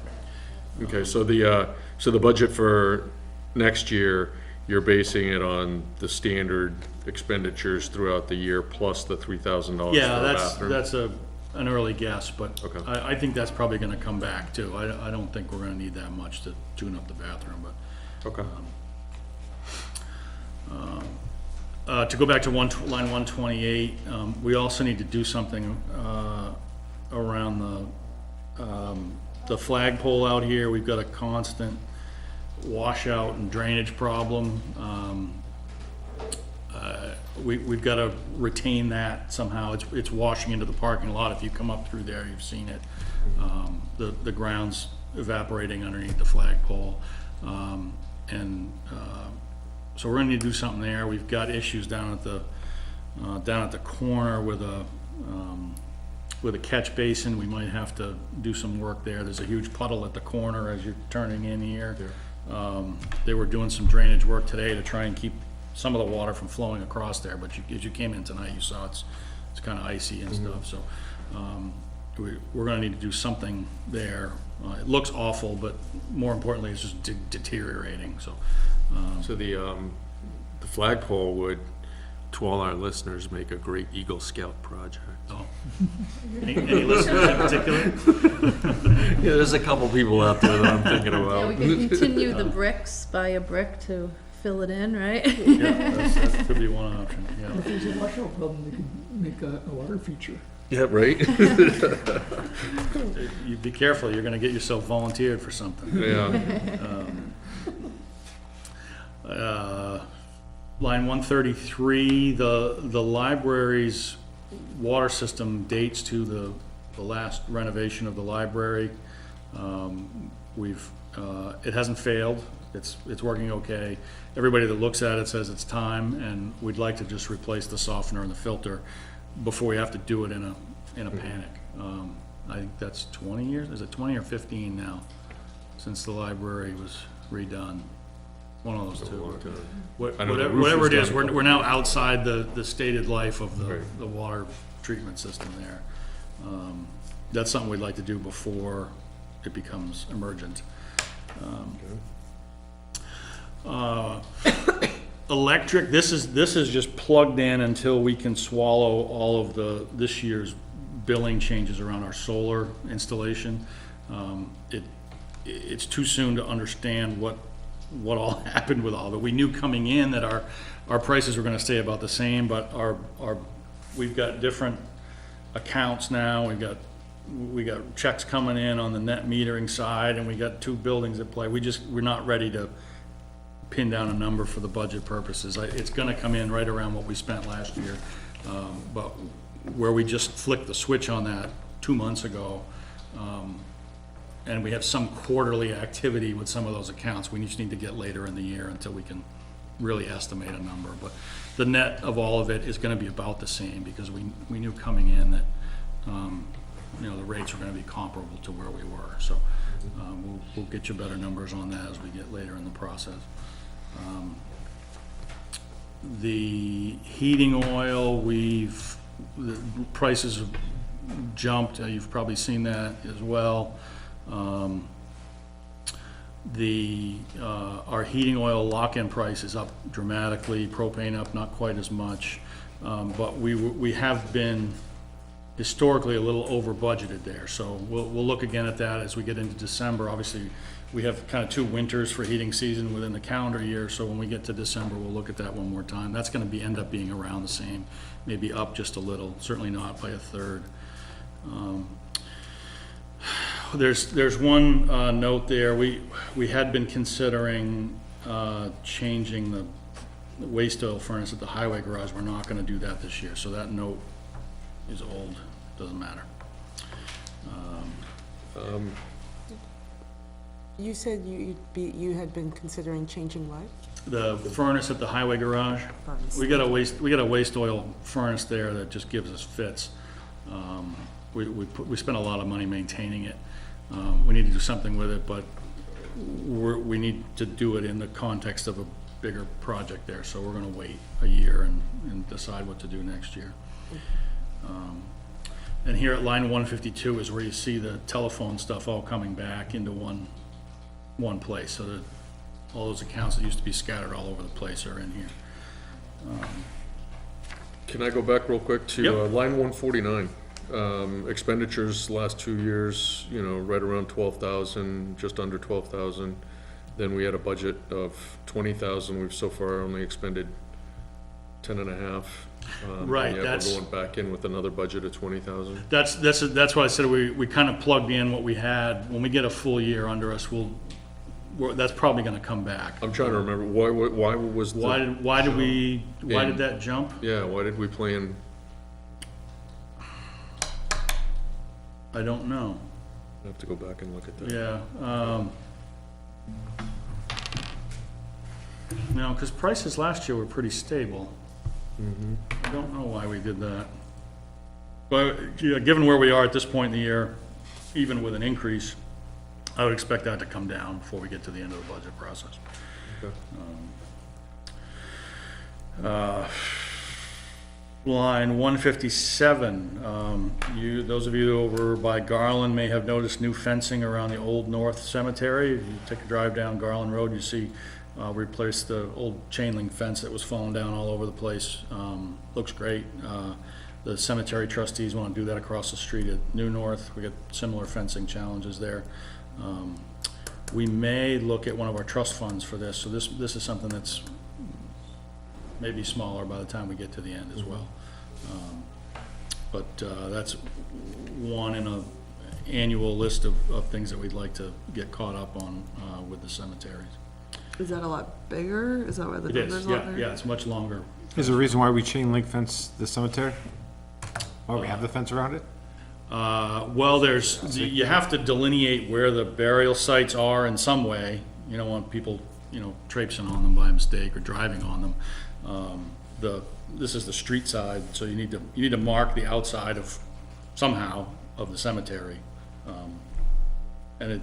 Okay, so the budget for next year, you're basing it on the standard expenditures throughout the year plus the $3,000 for yeah, a bathroom? that's an early guess, but Okay. I think that's probably gonna come back too. I don't think we're gonna need that much to tune up the bathroom, but. Okay. To go back to line 128, we also need to do something around the flagpole out here. We've got a constant washout and drainage problem. We've got to retain that somehow. It's washing into the parking lot. If you come up through there, you've seen it. The ground's evaporating underneath the flagpole. So we're gonna need to do something there. We've got issues down at the corner with a catch basin. We might have to do some work there. There's a huge puddle at the corner as you're turning in here. They were doing some drainage work today to try and keep some of the water from flowing across there, but as you came in tonight, you saw it's kind of icy and stuff, so. we're gonna need to do something there. It looks awful, but more importantly, it's just deteriorating, so. So the flagpole would, to all our listeners, make a great Eagle Scout project. Oh. Any listeners in particular? Yeah, there's a couple people out there that I'm thinking Yeah, about. we could continue the bricks, buy a brick to fill it in, right? Yeah, that could be one option, yeah. If there's a washout problem, they could make a water feature. Yeah, right? You be careful, you're gonna get yourself volunteered for something. Yeah. Line 133, the library's water system dates to the last renovation of the library. It hasn't failed, it's working okay. Everybody that looks at it says it's time, and we'd like to just replace the softener and the filter before we have to do it in a panic. I think that's 20 years, is it 20 or 15 now, since the library was redone? One of those two. I know the roof Whatever was it is, done. we're now outside the stated life of Right. the water treatment system there. That's something we'd like to do before it becomes emergent. Electric, this is just plugged in until we can swallow all of this year's billing changes around our solar installation. It's too soon to understand what all happened with all of it. We knew coming in that our prices were gonna stay about the same, but we've got different accounts now. We got checks coming in on the net metering side, and we got two buildings at play. We're not ready to pin down a number for the budget purposes. It's gonna come in right around what we spent last year. But where we just flicked the switch on that 2 months ago, and we have some quarterly activity with some of those accounts, we just need to get later in the year until we can really estimate a number. But the net of all of it is gonna be about the same, because we knew coming in that, the rates are gonna be comparable to where we were. So, we'll get you better numbers on that as we get later in the process. The heating oil, the prices have jumped, you've probably seen that as well. Our heating oil lock-in price is up dramatically, propane up not quite as much, but we have been historically a little over budgeted there, so we'll look again at that as we get into December. Obviously, we have kind of 2 winters for heating season within the calendar year, so when we get to December, we'll look at that one more time. That's gonna end up being around the same, maybe up just a little, certainly not by a third. There's one note there. We had been considering changing the waste oil furnace at the highway garage. We're not gonna do that this year, so that note is old, doesn't matter. You said you had been considering changing what? The furnace at the highway garage, Furnace. we got a waste oil furnace there that just gives us fits. We spent a lot of money maintaining it. We need to do something with it, but we need to do it in the context of a bigger project there, so we're gonna wait a year and decide what to do next year. And here at line 152 is where you see the telephone stuff all coming back into one place, so that all those accounts that used to be scattered all over the place are in here. Can I go back real quick to Yep. line 149? Expenditures last 2 years, right around 12,000, just under 12,000. Then we had a budget of 20,000. We've so far only expended 10.5. Right, and yet that's- we're going back in with another budget of 20,000. That's why I said we kind of plugged in what we had. When we get a full year under us, that's probably gonna come back. I'm trying to remember, why was the... Why did that jump? Yeah, why did we plan? I don't know. I have to go back and look at that. Yeah, no, because prices last year were pretty stable. I don't know why we did that. But, yeah, given where we are at this point in the year, even with an increase, I would expect that to come down before we get to the end of the budget process. Okay. Line 157, those of you over by Garland may have noticed new fencing around the Old North Cemetery. If you take a drive down Garland Road, you see replaced the old chain link fence that was falling down all over the place. Looks great. The cemetery trustees want to do that across the street at New North. We got similar fencing challenges there. We may look at one of our trust funds for this, so this is something that's maybe smaller by the time we get to the end as well. But that's one in a annual list of things that we'd like to get caught up on with the cemeteries. Is that a lot bigger? Is that why the It number's is, a lot yeah, bigger? yeah, it's much longer. Is there a reason why we chain link fence the cemetery? Why we have the fence around it? Well, you have to delineate where the burial sites are in some way. You don't want people, traipsing on them by mistake or driving on them. This is the street side, so you need to mark the outside of, somehow, of the cemetery. And you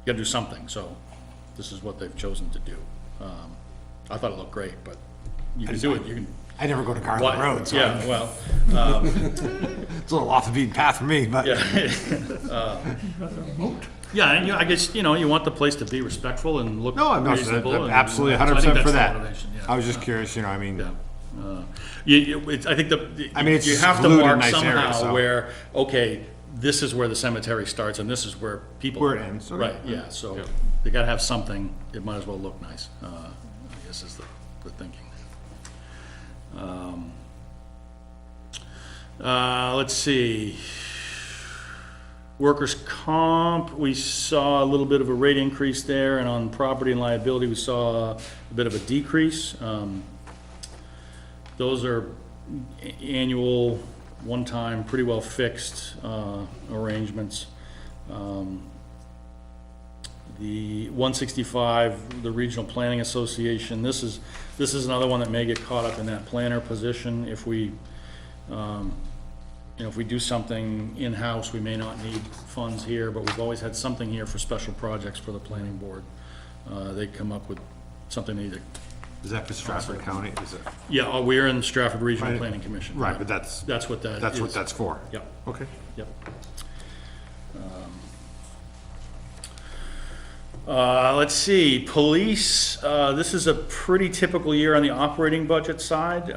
gotta do something, so this is what they've chosen to do. I thought it looked great, but you can do it, you can. I never go to Garland Road, so Yeah, well, it's a little off the beaten path for me, but. yeah, and I guess, you want the place to be respectful and look No, I'm not, reasonable. and- absolutely so I think 100% for that's the that. motivation, yeah. I was just curious, I mean, Yeah. I think it's you have to secluded, mark nice area, somehow so. where, okay, this is where the cemetery starts and this is where people. Where it go. ends, okay. Right, yeah, so they gotta have something, it might as well look nice, I guess is the thinking. Let's see. Workers' comp, we saw a little bit of a rate increase there, and on property and liability, we saw a bit of a decrease. Those are annual, one-time, pretty well fixed arrangements. The 165, the Regional Planning Association, this is another one that may get caught up in that planner position. If we, if we do something in-house, we may not need funds here, but we've always had something here for special projects for the planning board. They come up with something they either. is that for Stratford County? Is it? Yeah, we're in Stratford Regional Right. Planning Commission. Right, but that's what that is. what that's for. Yep, Okay. yep. Let's see, police, this is a pretty typical year on the operating budget side.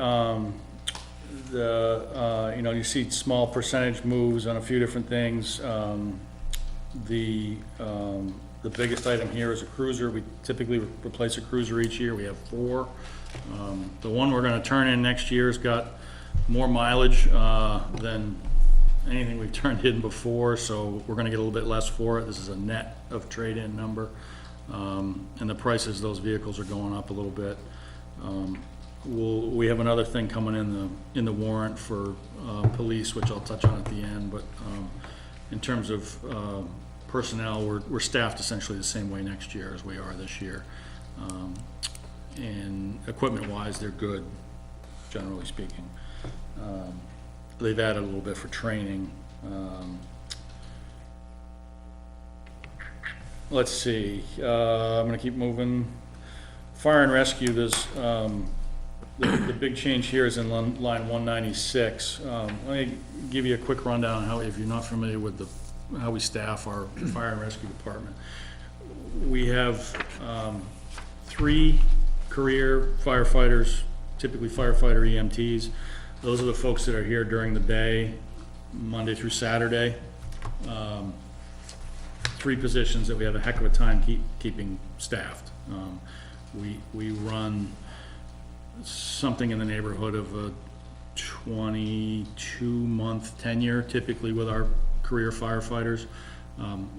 You see small percentage moves on a few different things. The biggest item here is a cruiser. We typically replace a cruiser each year. We have 4. The one we're gonna turn in next year has got more mileage than anything we've turned in before, so we're gonna get a little bit less for it. This is a net of trade-in number. And the prices of those vehicles are going up a little bit. We have another thing coming in the warrant for police, which I'll touch on at the end, but in terms of personnel, we're staffed essentially the same way next year as we are this year. And equipment-wise, they're good, generally speaking. They've added a little bit for training. Let's see, I'm gonna keep moving. Fire and rescue, there's, the big change here is in line 196. Let me give you a quick rundown on how, if you're not familiar with how we staff our fire and rescue department. We have 3 career firefighters, typically firefighter EMTs. Those are the folks that are here during the day, Monday through Saturday. 3 positions that we have a heck of a time keeping staffed. We run something in the neighborhood of a 22-month tenure typically with our career firefighters.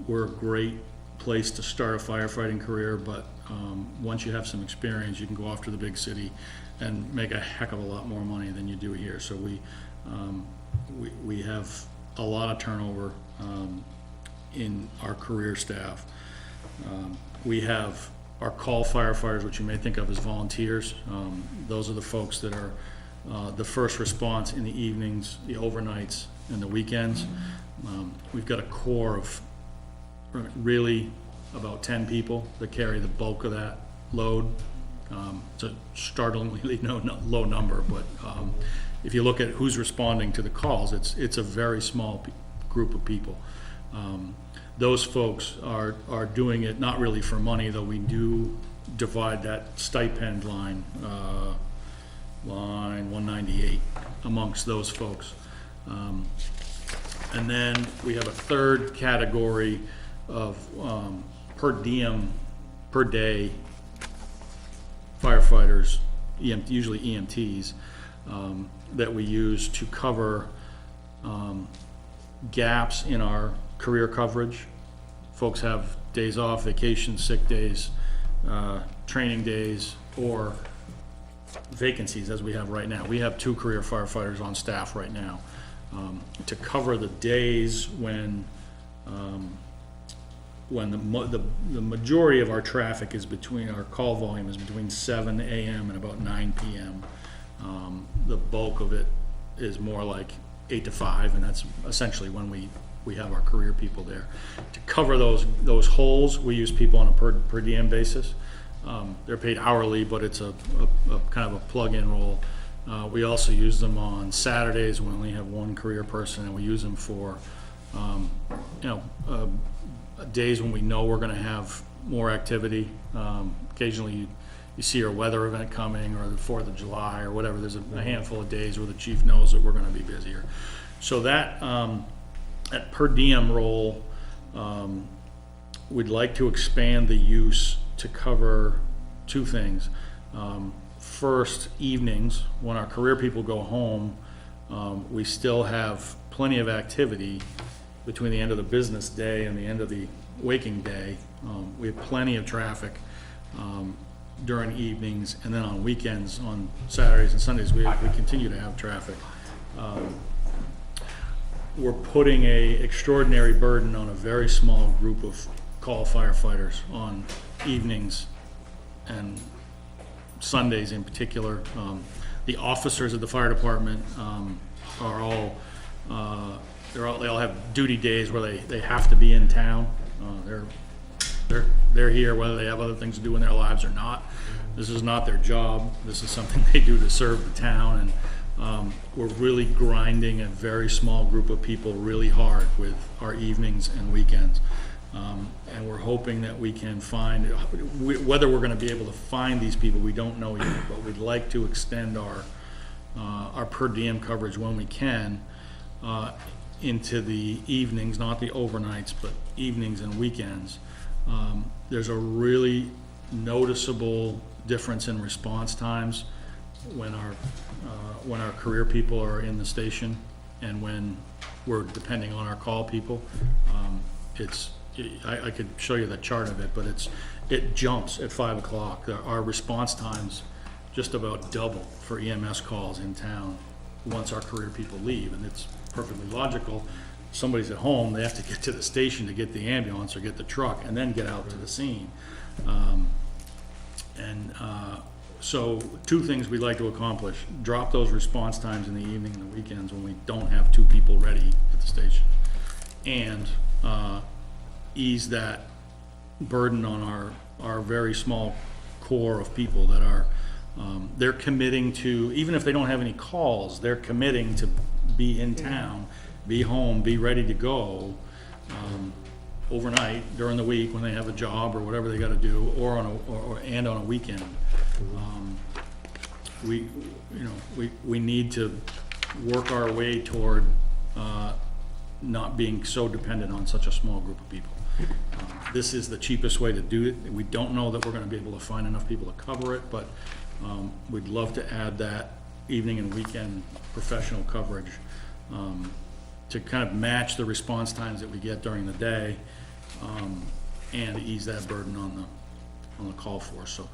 We're a great place to start a firefighting career, but once you have some experience, you can go off to the big city and make a heck of a lot more money than you do here. So we have a lot of turnover in our career staff. We have our call firefighters, which you may think of as volunteers. Those are the folks that are the first response in the evenings, the overnights, and the weekends. We've got a core of really about 10 people that carry the bulk of that load. It's a startlingly low number, but if you look at who's responding to the calls, it's a very small group of people. Those folks are doing it not really for money, though we do divide that stipend line 198 amongst those folks. And then we have a third category of per diem, per day firefighters, usually EMTs, that we use to cover gaps in our career coverage. Folks have days off, vacations, sick days, training days, or vacancies as we have right now. We have 2 career firefighters on staff right now to cover the days when the majority of our traffic is between, our call volume is between 7 a.m. and about 9 p.m. The bulk of it is more like 8 to 5, and that's essentially when we have our career people there. To cover those holes, we use people on a per diem basis. They're paid hourly, but it's a kind of a plug-in role. We also use them on Saturdays when we only have 1 career person, and we use them for days when we know we're going to have more activity. Occasionally you see our weather event coming, or the 4th of July or whatever. There's a handful of days where the chief knows that we're going to be busier. So that per diem role, we'd like to expand the use to cover 2 things. First, evenings, when our career people go home, we still have plenty of activity between the end of the business day and the end of the waking day. We have plenty of traffic during evenings, and then on weekends, on Saturdays and Sundays, we continue to have traffic. We're putting a extraordinary burden on a very small group of call firefighters on evenings and Sundays in particular. The officers of the fire department are all, they all have duty days where they have to be in town. They're here whether they have other things to do in their lives or not. This is not their job. This is something they do to serve the town, and we're really grinding a very small group of people really hard with our evenings and weekends. And we're hoping that we can find, whether we're going to be able to find these people, we don't know yet, but we'd like to extend our per diem coverage when we can into the evenings, not the overnights, but evenings and weekends. There's a really noticeable difference in response times when our career people are in the station and when we're depending on our call people. I could show you the chart of it, but it jumps at 5 o'clock. Our response times just about double for EMS calls in town once our career people leave, and it's perfectly logical. Somebody's at home, they have to get to the station to get the ambulance or get the truck and then get out to the scene. So 2 things we'd like to accomplish: drop those response times in the evening and the weekends when we don't have 2 people ready at the station, and ease that burden on our very small core of people that are, they're committing to, even if they don't have any calls, they're committing to be in town, be home, be ready to go overnight during the week when they have a job or whatever they got to do, or on a weekend. We need to work our way toward not being so dependent on such a small group of people. This is the cheapest way to do it. We don't know that we're going to be able to find enough people to cover it, but we'd love to add that evening and weekend professional coverage to kind of match the response times that we get during the day, and ease that burden on the call force. So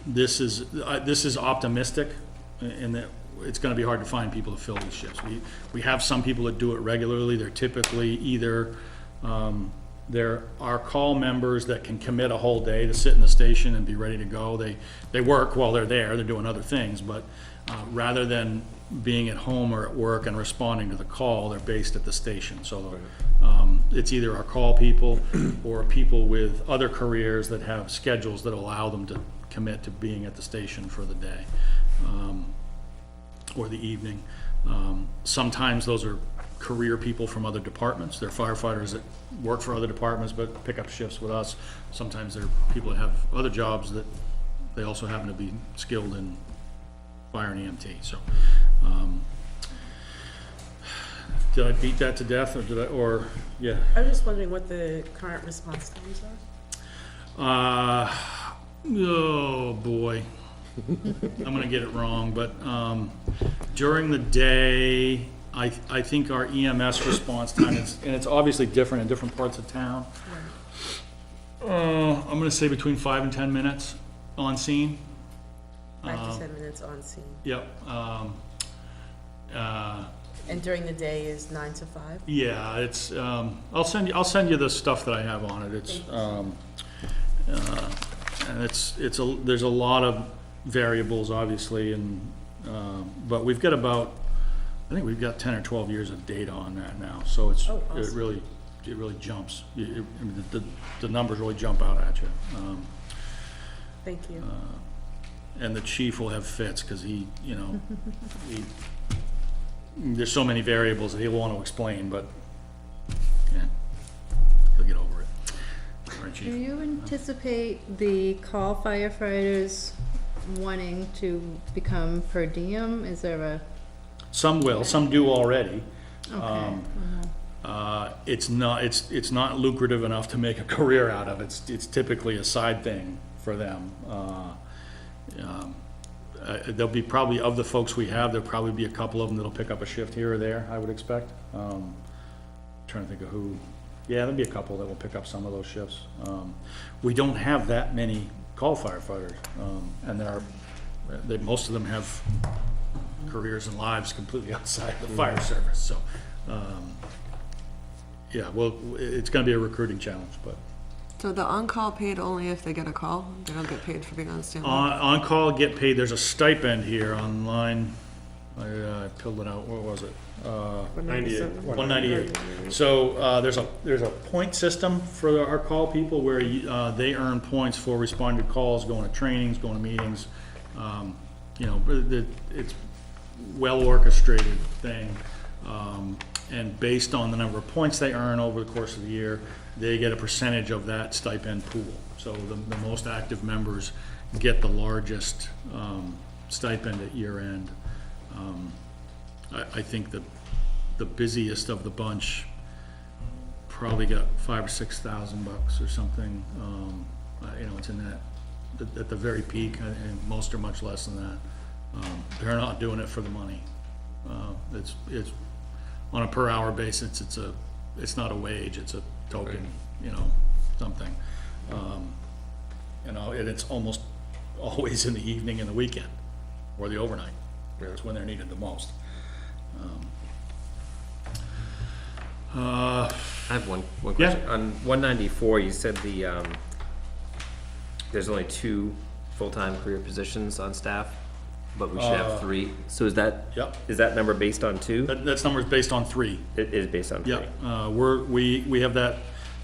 this is optimistic in that it's going to be hard to find people to fill these shifts. We have some people that do it regularly. They're typically either there are call members that can commit a whole day to sit in the station and be ready to go. They work while they're there. They're doing other things, but rather than being at home or at work and responding to the call, they're based at the station. So it's either our call people or people with other careers that have schedules that allow them to commit to being at the station for the day. or the evening. Sometimes those are career people from other departments. They're firefighters that work for other departments but pick up shifts with us. Sometimes they're people that have other jobs that they also happen to be skilled in fire and EMT. So, did I beat that to death, or yeah? I was just wondering what the current response times are? Oh boy, I'm gonna get it wrong, but during the day, I think our EMS response time is, and it's obviously different in different parts of town. I'm gonna say between 5 and 10 minutes on scene. 5 to 10 minutes on scene. Yep. And during the day is 9 to 5? Yeah, it's, I'll send you the stuff that I have on it. It's, and there's a lot of variables, obviously, and, but we've got I think we've got 10 or 12 years of data on that now, so it's, Oh, awesome. it really jumps. I mean, the numbers really jump out at you. Thank you. And the chief will have fits, because he, you know, there's so many variables that he'll want to explain, but, yeah, he'll get over it. All right, Do chief. you anticipate the call firefighters wanting to become per diem? Is there a, Some will, some do already. okay, It's not lucrative enough to make a career out of. It's typically a side thing for them. There'll be probably, of the folks we have, there'll probably be a couple of them that'll pick up a shift here or there, I would expect. Trying to think of who. Yeah, there'll be a couple that will pick up some of those shifts. We don't have that many call firefighters, and most of them have careers and lives completely outside the fire service, so, yeah, well, it's gonna be a recruiting challenge, but. So the on-call paid only if they get a call? They don't get paid for being on standby? On-call, get paid, there's a stipend here on line, I pulled it out, what was it? 198. So, there's a point system for our call people where they earn points for responding to calls, going to trainings, going to meetings. You know, it's well orchestrated thing. And based on the number of points they earn over the course of the year, they get a percentage of that stipend pool. So the most active members get the largest stipend at year end. I think the busiest of the bunch probably got $5,000 or $6,000 or something. You know, it's in that, at the very peak, and most are much less than that. They're not doing it for the money. It's on a per hour basis. It's not a wage. It's a token, you know, something. You know, and it's almost always in the evening and the weekend, or the overnight. It's when they're needed the most. I have one question. Yeah. On 194, you said there's only 2 full-time career positions on staff, but we should have 3. So is that, Yep. is that number based on 2? That's numbers based on 3. It is based on 3. Yeah, we have that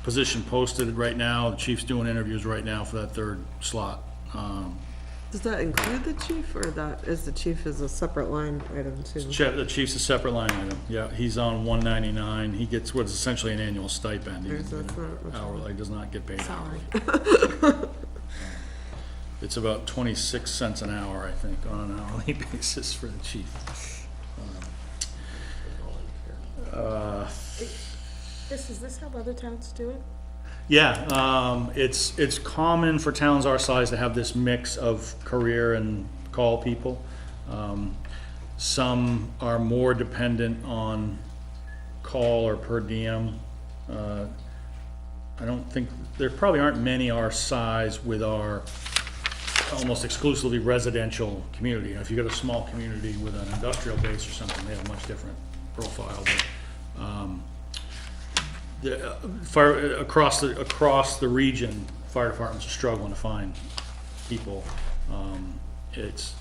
position posted right now. The chief's doing interviews right now for that 3rd slot. Does that include the chief, or that is the chief is a separate line item too? The chief's a separate line item. Yeah, he's on 199. He gets what's essentially an annual stipend. There's that's not much Hourly, does not get paid salary. hourly. It's about 26 cents an hour, I think, on an hourly basis for the chief. Is this how other towns do it? Yeah, it's common for towns our size to have this mix of career and call people. Some are more dependent on call or per diem. I don't think, there probably aren't many our size with our almost exclusively residential community. If you got a small community with an industrial base or something, they have a much different profile. But, across the region, fire departments are struggling to find people. It's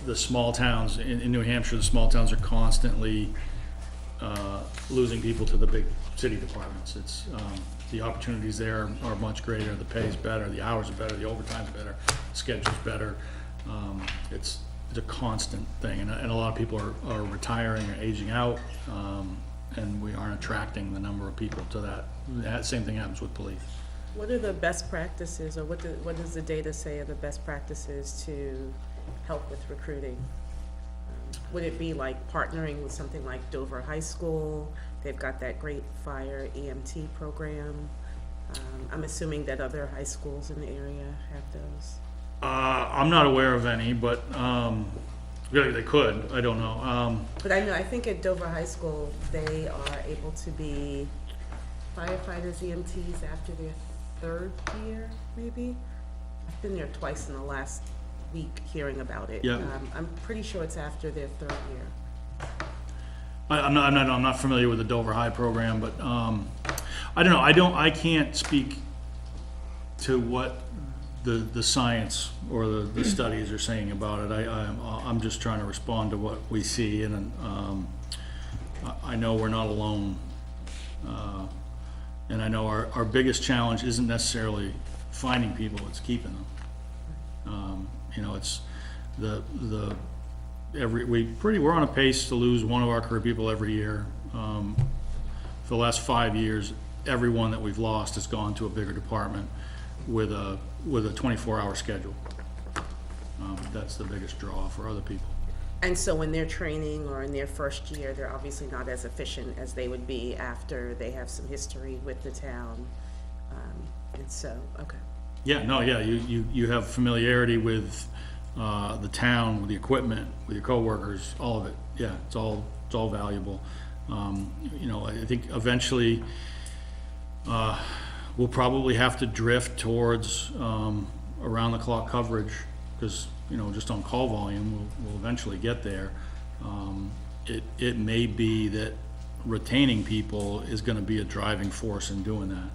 the small towns in New Hampshire. The small towns are constantly losing people to the big city departments. It's the opportunities there are much greater. The pay is better. The hours are better. The overtime's better. The schedule's better. It's a constant thing, and a lot of people are retiring or aging out, and we aren't attracting the number of people to that. Same thing happens with police. What are the best practices, or what does the data say are the best practices to help with recruiting? Would it be like partnering with something like Dover High School? They've got that great fire EMT program. I'm assuming that other high schools in the area have those. I'm not aware of any, but really they could. I don't know. But I think at Dover High School, they are able to be firefighters, EMTs after their 3rd year, maybe? I've been there twice in the last week hearing about it. Yeah. I'm pretty sure it's after their 3rd year. I'm not familiar with the Dover High program, but I don't know. I can't speak to what the science or the studies are saying about it. I'm just trying to respond to what we see, and I know we're not alone. And I know our biggest challenge isn't necessarily finding people, it's keeping them. It's we're on a pace to lose one of our career people every year. For the last 5 years, everyone that we've lost has gone to a bigger department with a 24-hour schedule. That's the biggest draw for other people. And so when they're training or in their 1st year, they're obviously not as efficient as they would be after they have some history with the town. And so, okay. Yeah, no, yeah, you have familiarity with the town, with the equipment, with your coworkers, all of it. Yeah, it's all valuable. I think eventually we'll probably have to drift towards around-the-clock coverage, because just on call volume, we'll eventually get there. It may be that retaining people is going to be a driving force in doing that.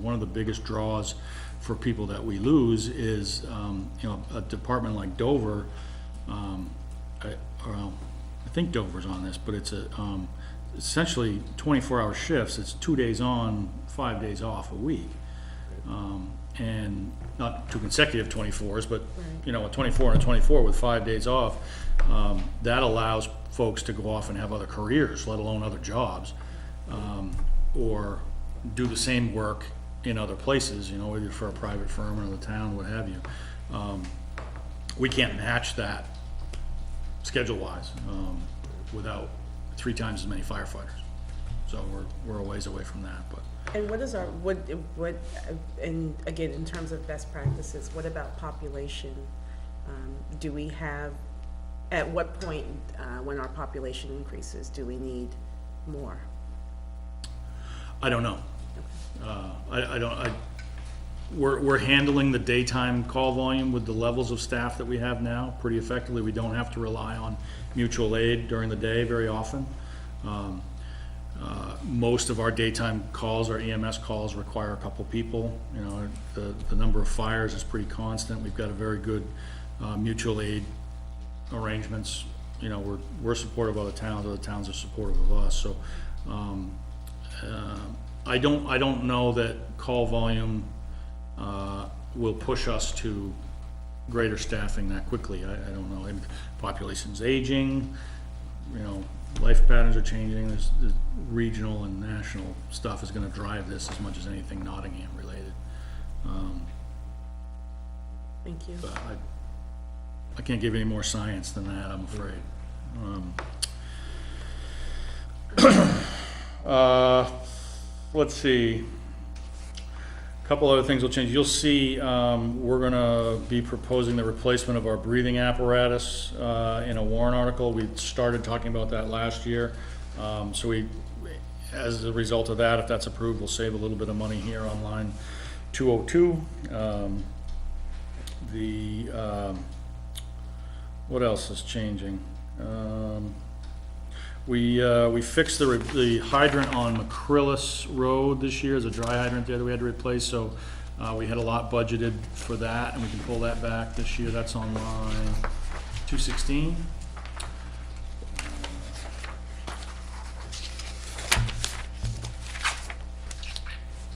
One of the biggest draws for people that we lose is, a department like Dover. I think Dover's on this, but it's essentially 24-hour shifts. It's 2 days on, 5 days off a week. And not two consecutive 24s, but, a 24 and a 24 with 5 days off, that allows folks to go off and have other careers, let alone other jobs, or do the same work in other places, either for a private firm or another town, what have you. We can't match that schedule-wise without 3 times as many firefighters. So we're a ways away from that, but. And what is and again, in terms of best practices, what about population? Do we have, at what point, when our population increases, do we need more? I don't know. We're handling the daytime call volume with the levels of staff that we have now pretty effectively. We don't have to rely on mutual aid during the day very often. Most of our daytime calls, our EMS calls, require a couple people. The number of fires is pretty constant. We've got a very good mutual aid arrangements. We're supportive of other towns are supportive of us. So I don't know that call volume will push us to greater staffing that quickly. I don't know. Population's aging, life patterns are changing. There's regional and national stuff is going to drive this as much as anything Nottingham related. Thank you. But I can't give any more science than that, I'm afraid. Let's see. A couple other things will change. You'll see we're going to be proposing the replacement of our breathing apparatus in a warrant article. We started talking about that last year. So as a result of that, if that's approved, we'll save a little bit of money here on line 202. What else is changing? We fixed the hydrant on McCrillis Road this year. There's a dry hydrant there that we had to replace, so we had a lot budgeted for that, and we can pull that back this year. That's on line 216.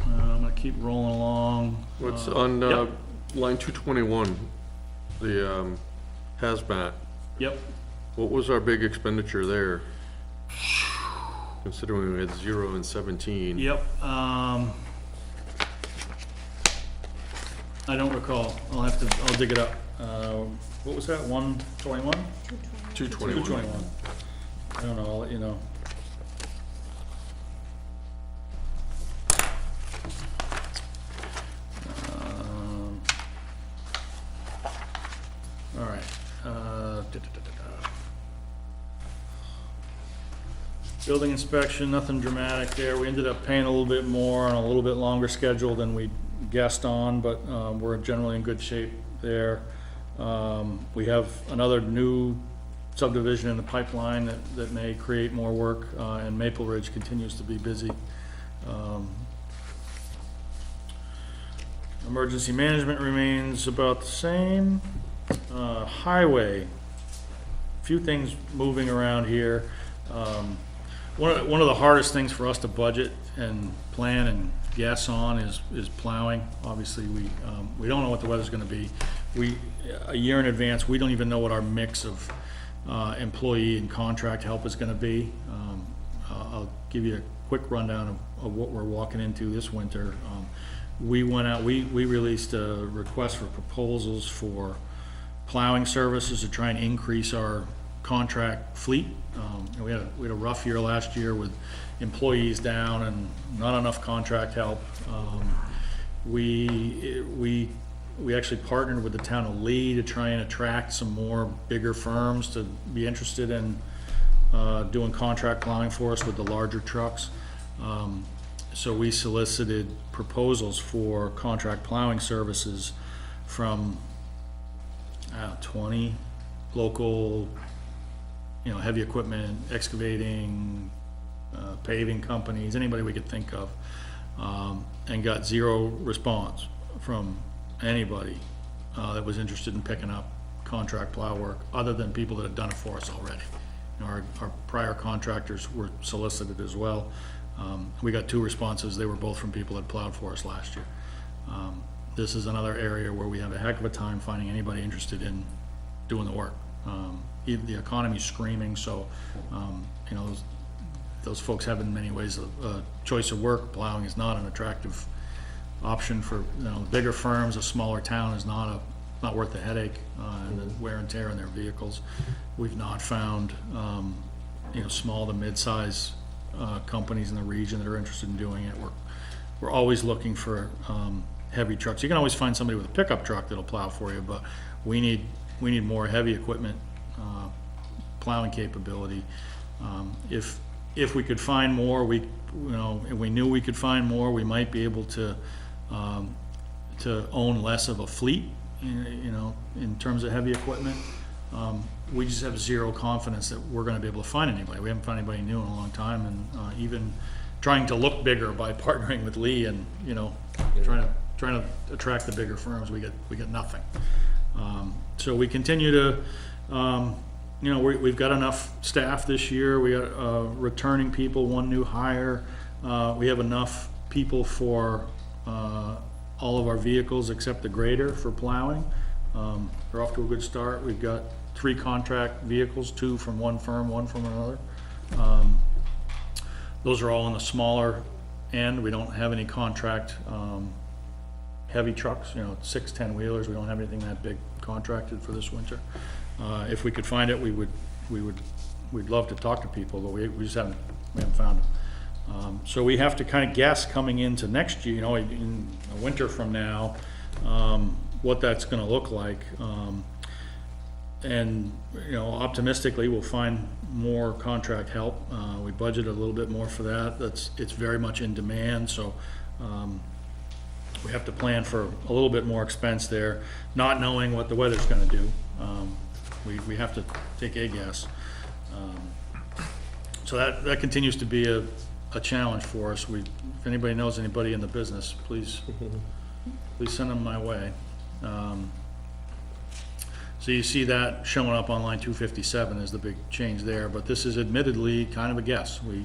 I'm gonna keep rolling along. What's on Yep. line 221, the hazmat, Yep, What was our big expenditure there? Considering we had 0 and 17. yep, I don't recall, I'll dig it up. What was that, 121? 221. 221. I don't know, I'll let you know. All right. Building inspection, nothing dramatic there. We ended up paying a little bit more on a little bit longer schedule than we guessed on, but we're generally in good shape there. We have another new subdivision in the pipeline that may create more work, and Maple Ridge continues to be busy. Emergency management remains about the same. Highway, few things moving around here. One of the hardest things for us to budget and plan and guess on is plowing. Obviously, we don't know what the weather's gonna be. A year in advance, we don't even know what our mix of employee and contract help is gonna be. I'll give you a quick rundown of what we're walking into this winter. We went out, we released a request for proposals for plowing services to try and increase our contract fleet. We had a rough year last year with employees down and not enough contract help. We actually partnered with the town of Lee to try and attract some more bigger firms to be interested in doing contract plowing for us with the larger trucks. So we solicited proposals for contract plowing services from 20 local, heavy equipment, excavating, paving companies, anybody we could think of, and got 0 response from anybody that was interested in picking up contract plow work, other than people that had done it for us already. Our prior contractors were solicited as well. We got 2 responses. They were both from people that plowed for us last year. This is another area where we have a heck of a time finding anybody interested in doing the work. The economy's screaming, so those folks have in many ways a choice of work. Plowing is not an attractive option for bigger firms. A smaller town is not worth the headache and the wear and tear on their vehicles. We've not found small to mid-size companies in the region that are interested in doing it. We're always looking for heavy trucks. You can always find somebody with a pickup truck that'll plow for you, but we need more heavy equipment plowing capability. If we could find more, if we knew we could find more, we might be able to own less of a fleet, in terms of heavy equipment. We just have 0 confidence that we're gonna be able to find anybody. We haven't found anybody new in a long time, and even trying to look bigger by partnering with Lee and, trying to attract the bigger firms, we get nothing. So we continue to, we've got enough staff this year. We got returning people, 1 new hire. We have enough people for all of our vehicles except the grader for plowing. We're off to a good start. We've got 3 contract vehicles, 2 from one firm, 1 from another. Those are all on the smaller end. We don't have any contract heavy trucks, 6, 10 wheelers. We don't have anything that big contracted for this winter. If we could find it, we'd love to talk to people, but we just haven't found them. So we have to kind of guess coming into next year, in a winter from now, what that's going to look like. And optimistically, we'll find more contract help. We budgeted a little bit more for that. It's very much in demand, so we have to plan for a little bit more expense there, not knowing what the weather's going to do. We have to take a guess. So that continues to be a challenge for us. If anybody knows anybody in the business, please send them my way. So you see that showing up on line 257 is the big change there, but this is admittedly kind of a guess. We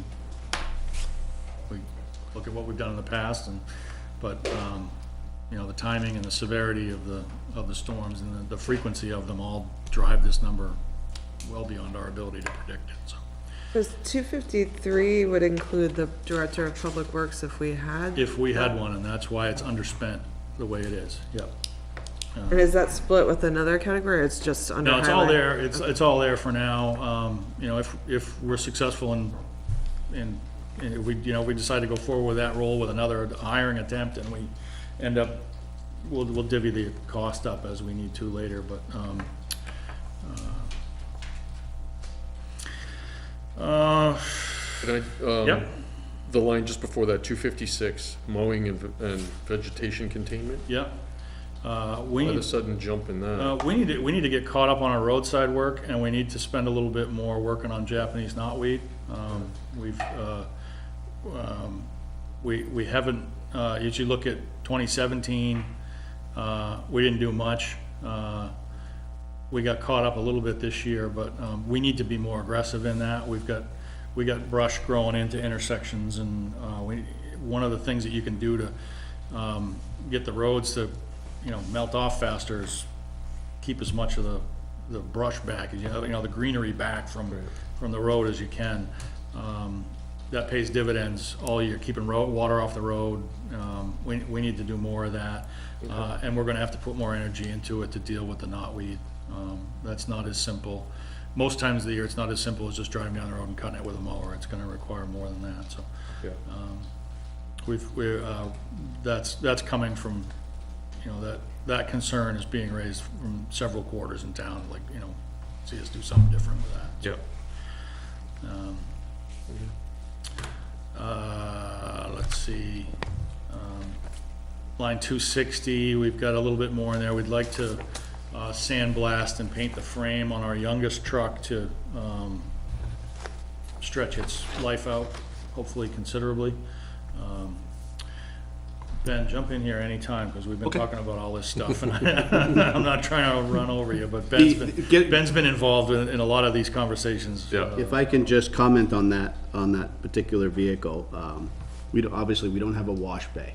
look at what we've done in the past, but the timing and the severity of the storms and the frequency of them all drive this number well beyond our ability to predict it, so. Because 253 would include the Director of Public Works if we had. If we had one, and that's why it's underspent the way it is, yep. And is that split with another category, or it's just under No, it's all highway? there, it's all there for now. You know, if we're successful in if we, you know, we decide to go forward with that role with another hiring attempt, and we end up, we'll divvy the cost up as we need to later, but, Can I, yep, the line just before that, 256, mowing and vegetation containment? yep. We Why the need, sudden jump in that? we need to get caught up on our roadside work, and we need to spend a little bit more working on Japanese knotweed. We haven't, as you look at 2017, we didn't do much. We got caught up a little bit this year, but we need to be more aggressive in that. We got brush growing into intersections, and one of the things that you can do to get the roads to, you know, melt off faster is keep as much of the brush back, as you know, the greenery back from the road as you can. That pays dividends all year, keeping water off the road. We need to do more of that, and we're gonna have to put more energy into it to deal with the knotweed. That's not as simple. Most times of the year, it's not as simple as just driving down the road and cutting it with a mower. It's gonna require more than that, so. Yeah. That's coming from, you know, that concern is being raised from several quarters in town, like, you know, see us do something different with that. Yeah. Let's see, line 260, we've got a little bit more in there. We'd like to sandblast and paint the frame on our youngest truck to stretch its life out, hopefully considerably. Ben, jump in here anytime, because we've been talking about all this stuff, and I'm not trying to run over you, but Ben's been involved in a lot of these conversations. Yeah. If I can just comment on that particular vehicle, obviously we don't have a wash bay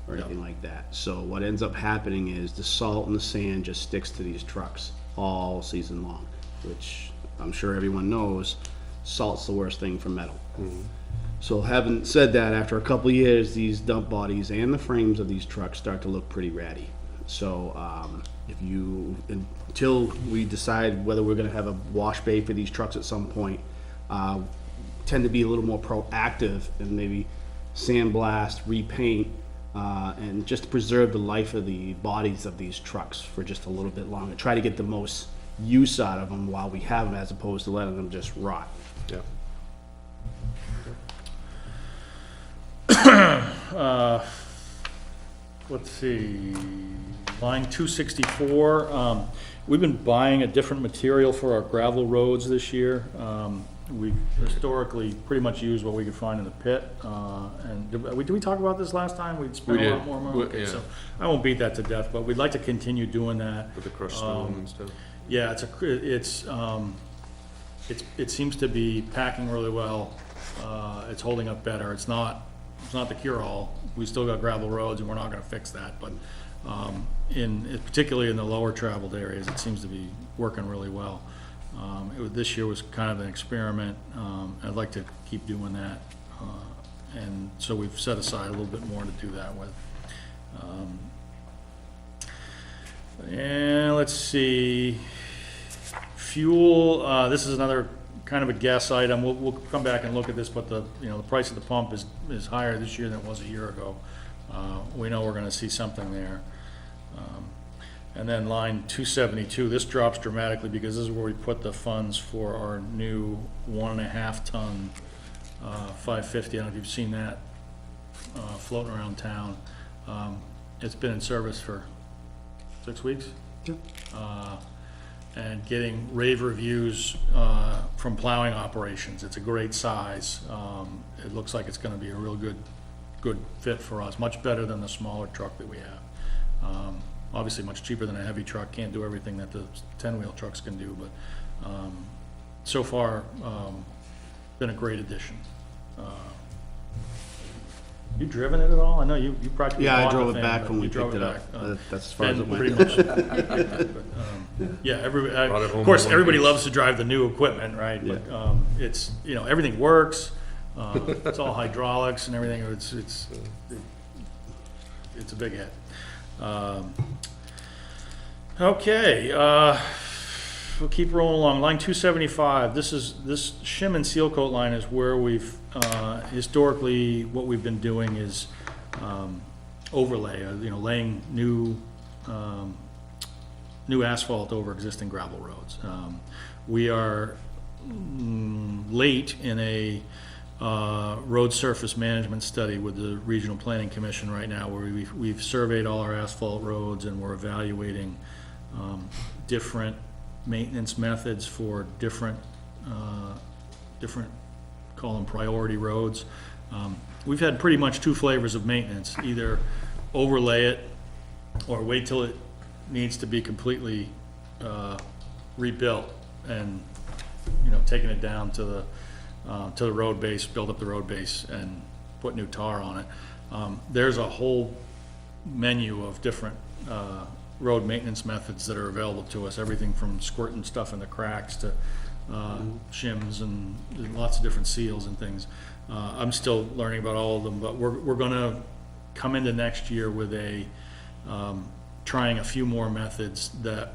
or anything like that. So what ends up happening is the salt and the sand just sticks to these trucks all season long, which I'm sure everyone knows, salt's the worst thing for metal. So having said that, after a couple of years, these dump bodies and the frames of these trucks start to look pretty ratty. So until we decide whether we're gonna have a wash bay for these trucks at some point, tend to be a little more proactive and maybe sandblast, repaint, and just preserve the life of the bodies of these trucks for just a little bit longer. Try to get the most use out of them while we have them, as opposed to letting them just rot. Yeah. Let's see, line 264, we've been buying a different material for our gravel roads this year. We historically pretty much used what we could find in the pit, and did we talk about this last time? We'd spent a lot more money. Okay, yeah. so I won't beat that to death, but we'd like to continue doing that. With the crushed stone and stuff. Yeah, it seems to be packing really well. It's holding up better. It's not the cure-all. We still got gravel roads, and we're not gonna fix that, but particularly in the lower traveled areas, it seems to be working really well. This year was kind of an experiment. I'd like to keep doing that, and so we've set aside a little bit more to do that with. And let's see, fuel, this is another kind of a guess item. We'll come back and look at this, but the price of the pump is higher this year than it was a year ago. We know we're gonna see something there. And then line 272, this drops dramatically because this is where we put the funds for our new 1.5 ton 550. I don't know if you've seen that floating around town. It's been in service for 6 weeks. And getting rave reviews from plowing operations. It's a great size. It looks like it's gonna be a real good fit for us, much better than the smaller truck that we have. Obviously much cheaper than a heavy truck, can't do everything that the 10-wheel trucks can do, but so far, been a great addition. You driven it at all? I know you practically Yeah, I bought the drove it thing, back but when we you drove picked it up. back. That's as far as it Pretty went. much. Yeah, Brought it home of course, in one everybody piece. loves to drive the new equipment, right? But, it's, everything works, it's all hydraulics and everything, it's a big hit. Okay, we'll keep rolling along. Line 275, this shim and seal coat line is where we've, historically, what we've been doing is overlay, laying new asphalt over existing gravel roads. We are late in a road surface management study with the Regional Planning Commission right now, where we've surveyed all our asphalt roads and we're evaluating different maintenance methods for different, call them priority roads. We've had pretty much two flavors of maintenance, either overlay it or wait till it needs to be completely rebuilt and, taking it down to the road base, build up the road base and put new tar on it. There's a whole menu of different road maintenance methods that are available to us, everything from squirting stuff in the cracks to shims and lots of different seals and things. I'm still learning about all of them, but we're gonna come into next year with trying a few more methods that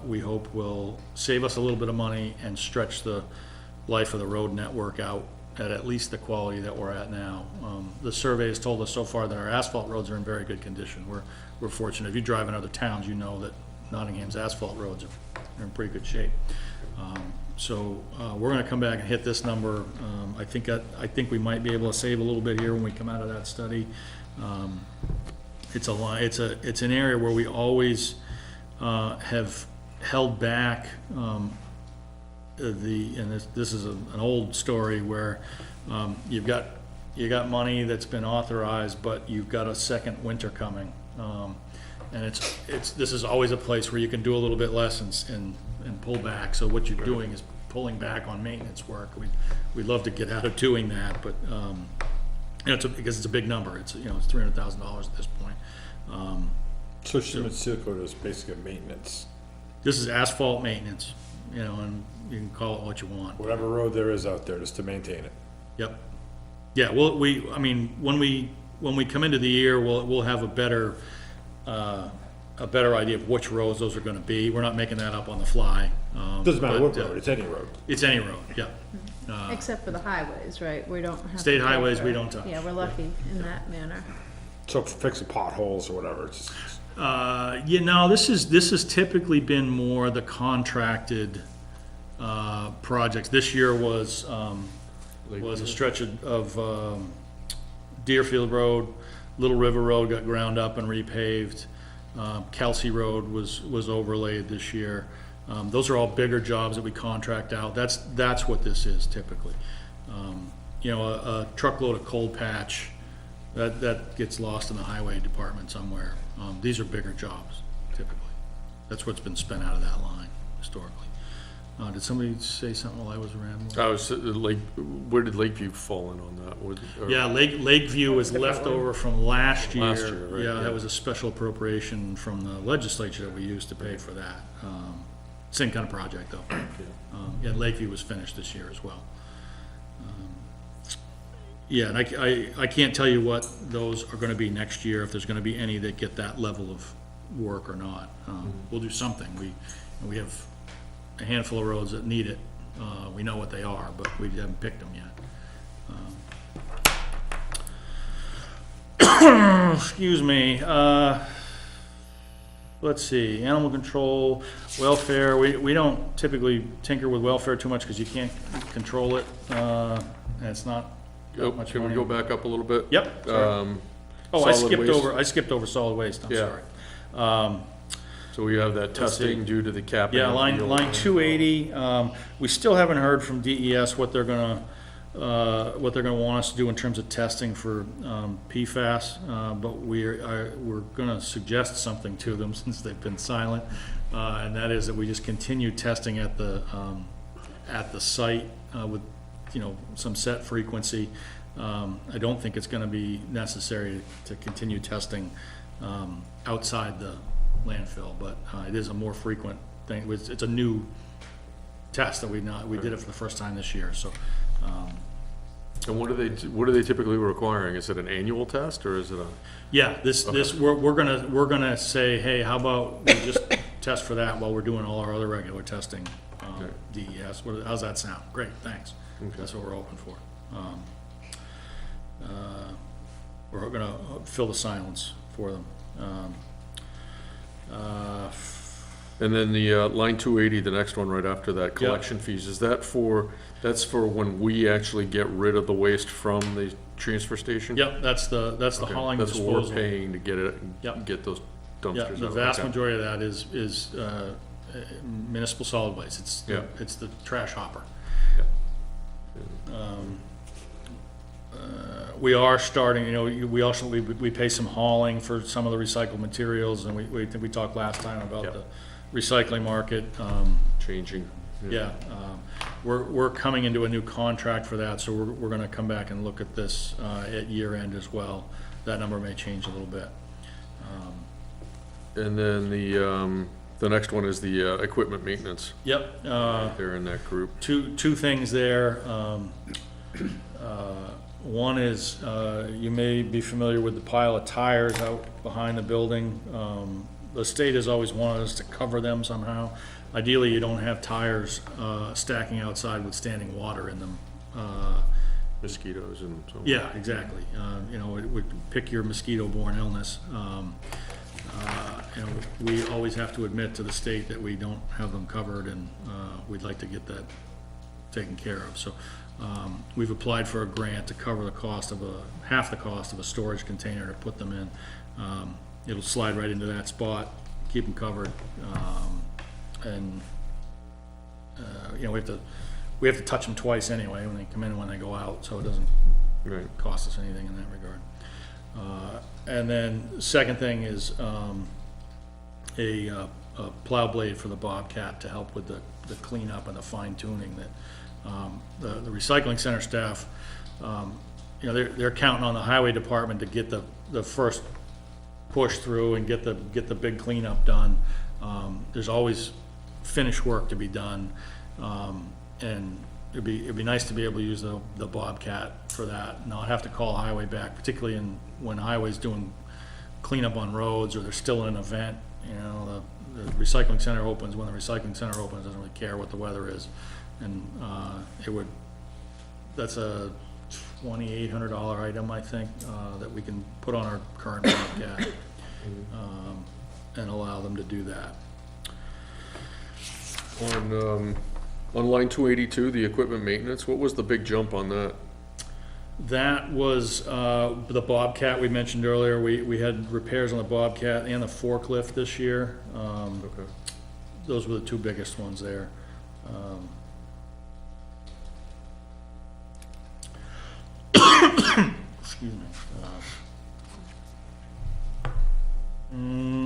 we hope will save us a little bit of money and stretch the life of the road network out at least the quality that we're at now. The survey has told us so far that our asphalt roads are in very good condition. We're fortunate. If you drive in other towns, you know that Nottingham's asphalt roads are in pretty good shape. So we're going to come back and hit this number. I think we might be able to save a little bit here when we come out of that study. It's an area where we always have held back. This is an old story where you got money that's been authorized, but you've got a second winter coming, and this is always a place where you can do a little bit less and pull back. So what you're doing is pulling back on maintenance work. We'd love to get out of doing that, but because it's a big number. It's $300,000 at this point. So shim and seal coat is basically maintenance. This is asphalt maintenance, and you can call it what you want. Whatever road there is out there, just to maintain it. Yep. Yeah, well, when we come into the year, we'll have a better idea of which roads those are gonna be. We're not making that up on the fly. Doesn't matter what but, road, it's any road. It's any road, yeah. Except for the highways, right? We don't have. State to highways, go we for- don't touch. Yeah, we're lucky in that manner. So fixing potholes or whatever, it's just. This has typically been more the contracted projects. This year was a stretch of Deerfield Road, Little River Road got ground up and repaved. Kelsey Road was overlaid this year. Those are all bigger jobs that we contract out. That's what this is typically. A truckload of cold patch, that gets lost in the highway department somewhere. These are bigger jobs typically. That's what's been spent out of that line historically. Did somebody say something while I was rambling? Where did Lakeview fall in on that? Yeah, Lakeview was left over from last year. Last year, right, Yeah, yeah. that was a special appropriation from the legislature that we used to pay for that. Same kind of project though. Yeah, Lakeview was finished this year as well. Yeah, and I can't tell you what those are gonna be next year, if there's gonna be any that get that level of work or not. We'll do something. We have a handful of roads that need it. We know what they are, but we haven't picked them yet. Excuse me. Let's see, animal control, welfare. We don't typically tinker with welfare too much because you can't control it. And it's not that much Can we money. go back up a little bit? Yep. Sorry. I skipped over solid waste. I'm Yeah. sorry. So we have that Let's see. testing due to the capping. Yeah, of line the 280, we still haven't heard from DES what they're gonna want us to do in terms of testing for PFAS, but we're gonna suggest something to them since they've been silent, and that is that we just continue testing at the site with some set frequency. I don't think it's gonna be necessary to continue testing, outside the landfill, but, it is a more frequent thing. It's a new test that we did it for the first time this year, so, And what are they typically requiring? Is it an annual test, or is it a? yeah, we're gonna say, hey, how about we just test for that while we're doing all our other regular testing, Okay. DES, how's that sound? Great, thanks. That's what we're hoping for. We're gonna fill the silence for them. And then the line 280, the next one right after that, collection fees, is that that's for when we actually get rid of the waste from the transfer station? Yep, that's the Okay, hauling and that's what we're disposal. paying to get it, Yep. get those Yeah, dumpsters out. the vast Okay. majority of that is municipal solid waste. Yeah. It's the trash hopper. We are starting, we pay some hauling for some of the recycled materials, and we talked last time about Yep. the recycling market. Changing. Yeah, we're coming into a new contract for that, so we're gonna come back and look at this at year end as well. That number may change a little bit. And then the next one is the equipment maintenance. Yep, They're in that group. two things there. One is, you may be familiar with the pile of tires out behind the building. The state has always wanted us to cover them somehow. Ideally, you don't have tires stacking outside with standing water in them. Mosquitoes and so on. Yeah, exactly. It would pick your mosquito-borne illness. We always have to admit to the state that we don't have them covered, and we'd like to get that taken care of. So we've applied for a grant to cover the cost of half the cost of a storage container to put them in. It'll slide right into that spot, keep them covered, and we have to touch them twice anyway, when they come in and when they go out, so it doesn't Right. cost us anything in that regard. And then the second thing is a plow blade for the Bobcat to help with the cleanup and the fine tuning that the recycling center staff, they're counting on the highway department to get the first push through and get the big cleanup done. There's always finish work to be done, and it'd be nice to be able to use the Bobcat for that, not have to call highway back, particularly when highway's doing cleanup on roads, or they're still in an event. The recycling center opens when the recycling center opens, doesn't really care what the weather is. And that's a $2,800 item, I think, that we can put on our current Bobcat, and allow them to do that. On line 282, the equipment maintenance, what was the big jump on that? That was the Bobcat we mentioned earlier. We had repairs on the Bobcat and the forklift this year. Okay. Those were the two biggest ones there. Excuse me.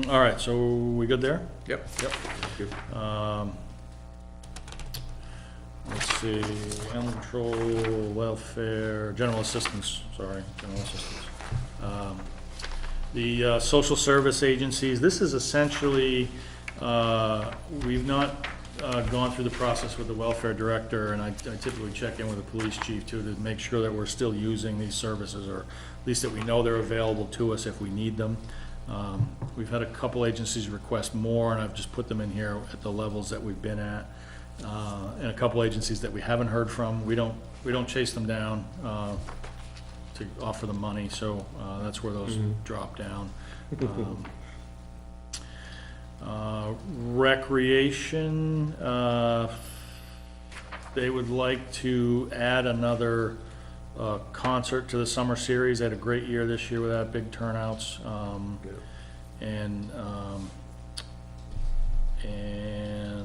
All right, so we good there? Yep. Thank you. Let's see, animal control, welfare, general assistance. The social service agencies, this is essentially, we've not gone through the process with the welfare director, and I typically check in with the police chief too, to make sure that we're still using these services, or at least that we know they're available to us if we need them. We've had a couple agencies request more, and I've just put them in here at the levels that we've been at. And a couple agencies that we haven't heard from, we don't chase them down to offer them money, so that's where those drop down. Recreation, they would like to add another concert to the summer series. They had a great year this year without big turnouts. And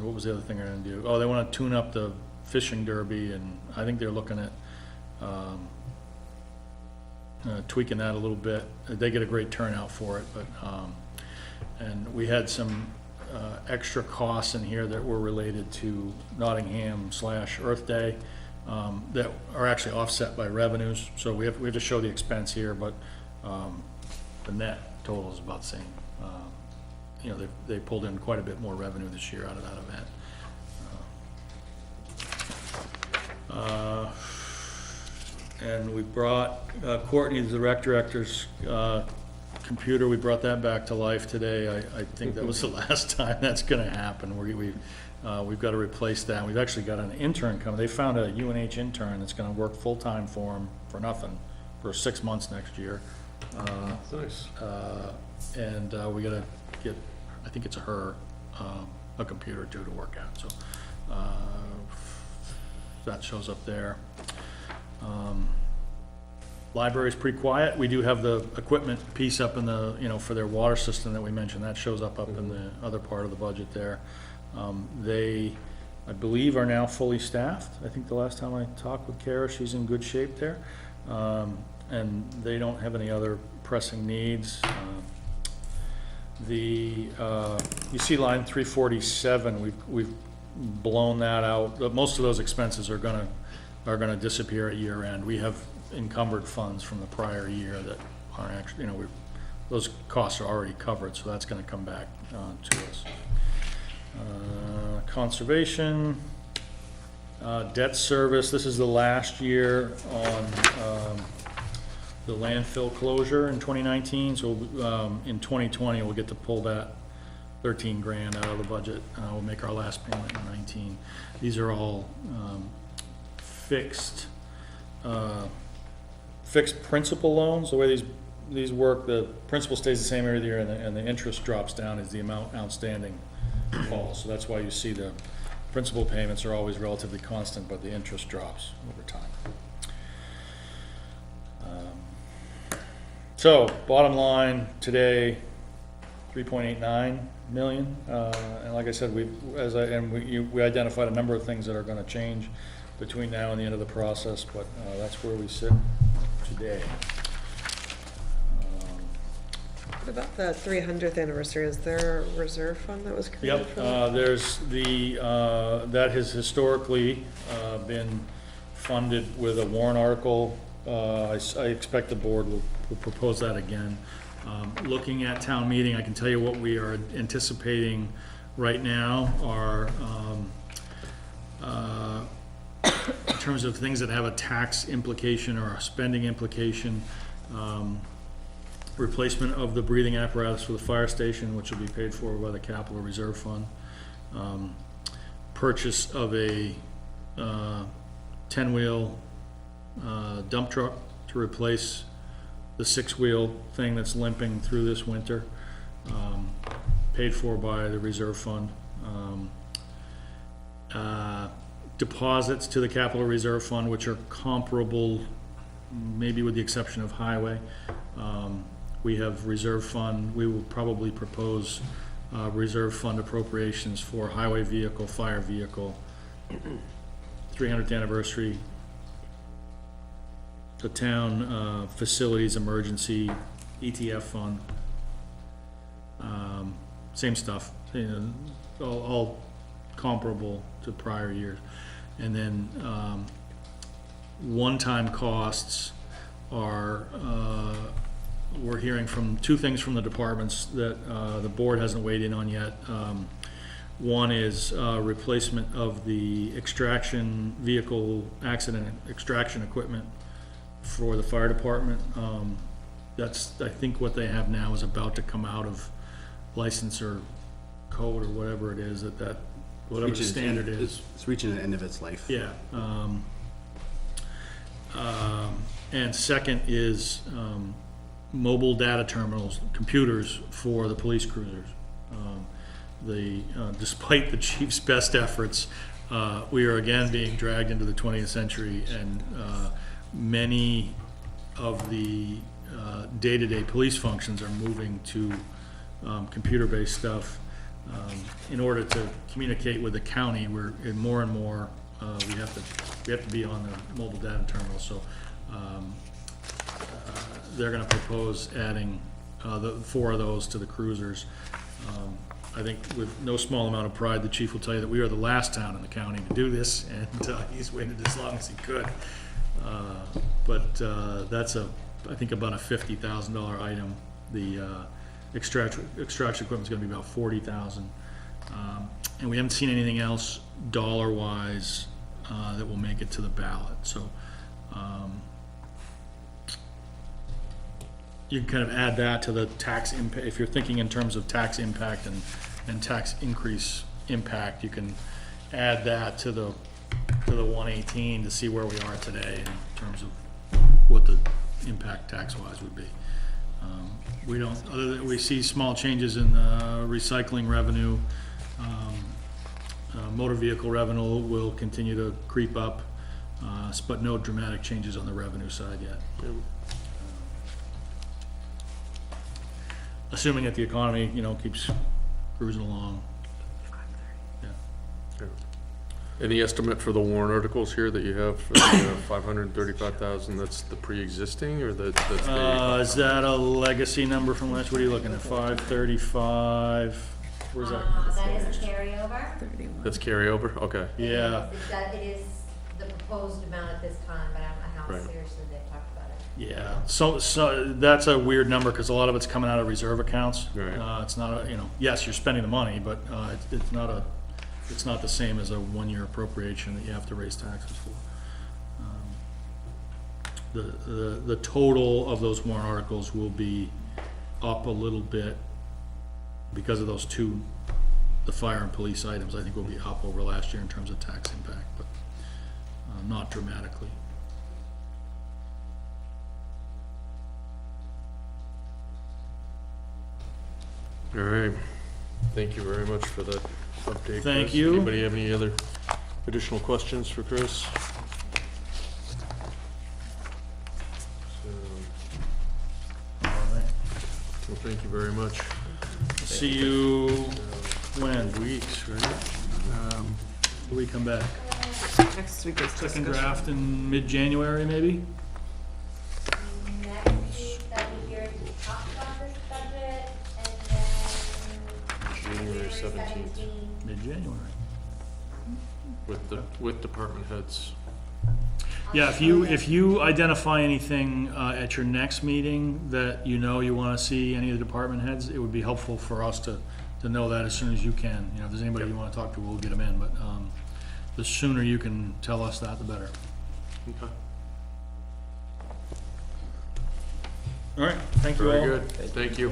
what was the other thing they're gonna do? Oh, they wanna tune up the fishing derby, and I think they're looking at tweaking that a little bit. They get a great turnout for it, but, and we had some extra costs in here that were related to Nottingham / Earth Day. that are actually offset by revenues. So we have to show the expense here, but the net total is about the same. You know, they pulled in quite a bit more revenue this year out of that event. And we brought Courtney, the rec director's computer, we brought that back to life today. I think that was the last time that's gonna happen. We've got to replace that. We've actually got an intern coming. They found a UNH intern that's gonna work full-time for them for nothing for 6 months next year. Nice. And we gotta get, I think it's her, a computer too to work at, so that shows up there. Library's pretty quiet. We do have the equipment piece up in the, you know, for their water system that we mentioned. That shows up in the other part of the budget there. They, I believe, are now fully staffed. I think the last time I talked with Kara, she's in good shape there. And they don't have any other pressing needs. You see line 347, we've blown that out. Most of those expenses are gonna disappear at year end. We have encumbered funds from the prior year that aren't actually, you know, those costs are already covered, so that's gonna come back to us. Conservation, debt service, this is the last year on the landfill closure in 2019, so in 2020 we'll get to pull that 13 grand out of the budget. We'll make our last payment in 19. These are all fixed principal loans. The way these work, the principal stays the same every year, and the interest drops down as the amount outstanding falls. So that's why you see the principal payments are always relatively constant, but the interest drops over time. So bottom line today, 3.89 million, and like I said, we identified a number of things that are going to change between now and the end of the process, but that's where we sit today. What about the 300th anniversary? Is there a reserve fund that was created for that? Yep, there's that has historically been funded with a warrant article. I expect the board will propose that again. Looking at town meeting, I can tell you what we are anticipating right now are in terms of things that have a tax implication or a spending implication, replacement of the breathing apparatus for the fire station, which will be paid for by the capital reserve fund, purchase of a 10-wheel dump truck to replace the 6-wheel thing that's limping through this winter, paid for by the reserve fund. Deposits to the capital reserve fund, which are comparable, maybe with the exception of highway. We have reserve fund. We will probably propose reserve fund appropriations for highway vehicle, fire vehicle, 300th anniversary, the town facilities emergency ETF fund, same stuff, you know, all comparable to prior years. And then one-time costs are, we're hearing from two things from the departments that the board hasn't weighed in on yet. One is replacement of the extraction vehicle, accident extraction equipment for the fire department. That's, I think what they have now is about to come out of license or code or whatever it is, that whatever the standard is. It's reaching the end of its life. Yeah. And second is mobile data terminals, computers for the police cruisers. Despite the chief's best efforts, we are again being dragged into the 20th century, and many of the day-to-day police functions are moving to computer-based stuff. In order to communicate with the county, we're in more and more, we have to be on the mobile data terminal. So they're going to propose adding the 4 of those to the cruisers. I think with no small amount of pride, the chief will tell you that we are the last town in the county to do this, and he's waited as long as he could. But that's I think about a $50,000 item. The extraction equipment's gonna be about $40,000. And we haven't seen anything else dollar-wise that will make it to the ballot, so you can kind of add that to the tax impact. If you're thinking in terms of tax impact and tax increase impact, you can add that to the 118 to see where we are today in terms of what the impact tax-wise would be. We don't, other than we see small changes in recycling revenue. Motor vehicle revenue will continue to creep up, but no dramatic changes on the revenue side yet. Assuming that the economy, keeps cruising along. Yeah. Any estimate for the warrant articles here that you have for the 535,000, that's the pre-existing, or that's the? Is that a legacy number from last, what are you looking at, 535? Where's that? That is a carryover. That's carryover, okay. Yeah, It is the proposed amount at this time, but I don't know how Right. seriously they've talked about it. yeah, so that's a weird number, because a lot of it's coming out of reserve accounts. Right. It's not yes, you're spending the money, but it's not the same as a one-year appropriation that you have to raise taxes for. The total of those warrant articles will be up a little bit because of those two, the fire and police items. I think will be up over last year in terms of tax impact, but not dramatically. All right, thank you very much for that update. Thank Chris. you. Anybody have any other additional questions for Chris? All right. Well, thank you very much. See you when? Weeks, right? Will we come back? Next week is Second discussion. draft in mid-January, maybe? Next week, that we hear to talk about this budget, and then January 17th, Mid-January. with department heads. Yeah, if you identify anything at your next meeting that you want to see any of the department heads, it would be helpful for us to know that as soon as you can. If there's anybody you want to talk to, we'll get them in, but the sooner you can tell us that, the better. Okay. All right, thank you all. Very good, thank you.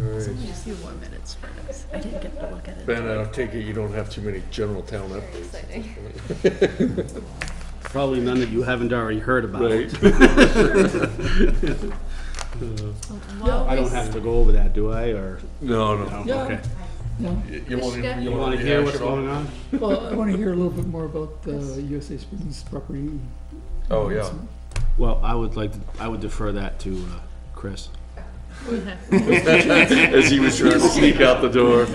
A few more minutes for this. I didn't get to look at it. Ben, I take it you don't have too many general town updates. Probably none that you haven't already heard about. Right. I don't have to go over that, do I, or? No, no. No, okay. Yeah, You want You wanna hear what's going on? well, I want to hear a little bit more about the USA Springs property. Oh, yeah. Well, I would defer that to Chris. As he was trying to sneak out the door.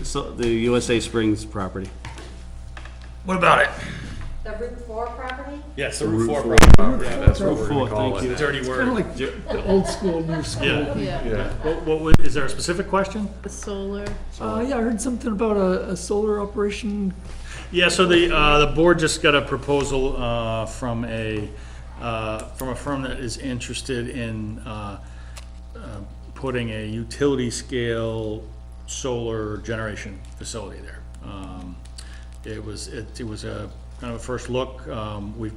So, the USA Springs property. What about it? the Route 4 property? Yes, the Route 4 Route property. four, that's what we're Route gonna 4, call thank it. you. Dirty Kind of word. like the old school, new school. Yeah. Yeah. Is there a specific question? The solar. Yeah, I heard something about a solar operation. Yeah, so the board just got a proposal from a firm that is interested in putting a utility scale solar generation facility there. It was a kind of a first look. We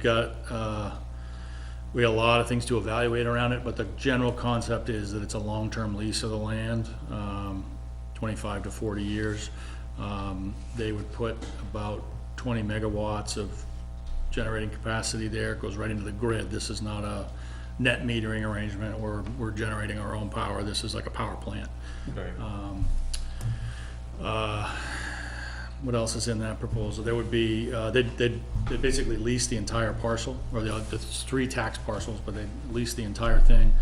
had a lot of things to evaluate around it, but the general concept is that it's a long-term lease of the land, 25 to 40 years. They would put about 20 megawatts of generating capacity there. It goes right into the grid. This is not a net metering arrangement where we're generating our own power. This is like a power plant. Right. What else is in that proposal? There would be, they'd basically lease the entire parcel, or the 3 tax parcels, but they lease the entire thing,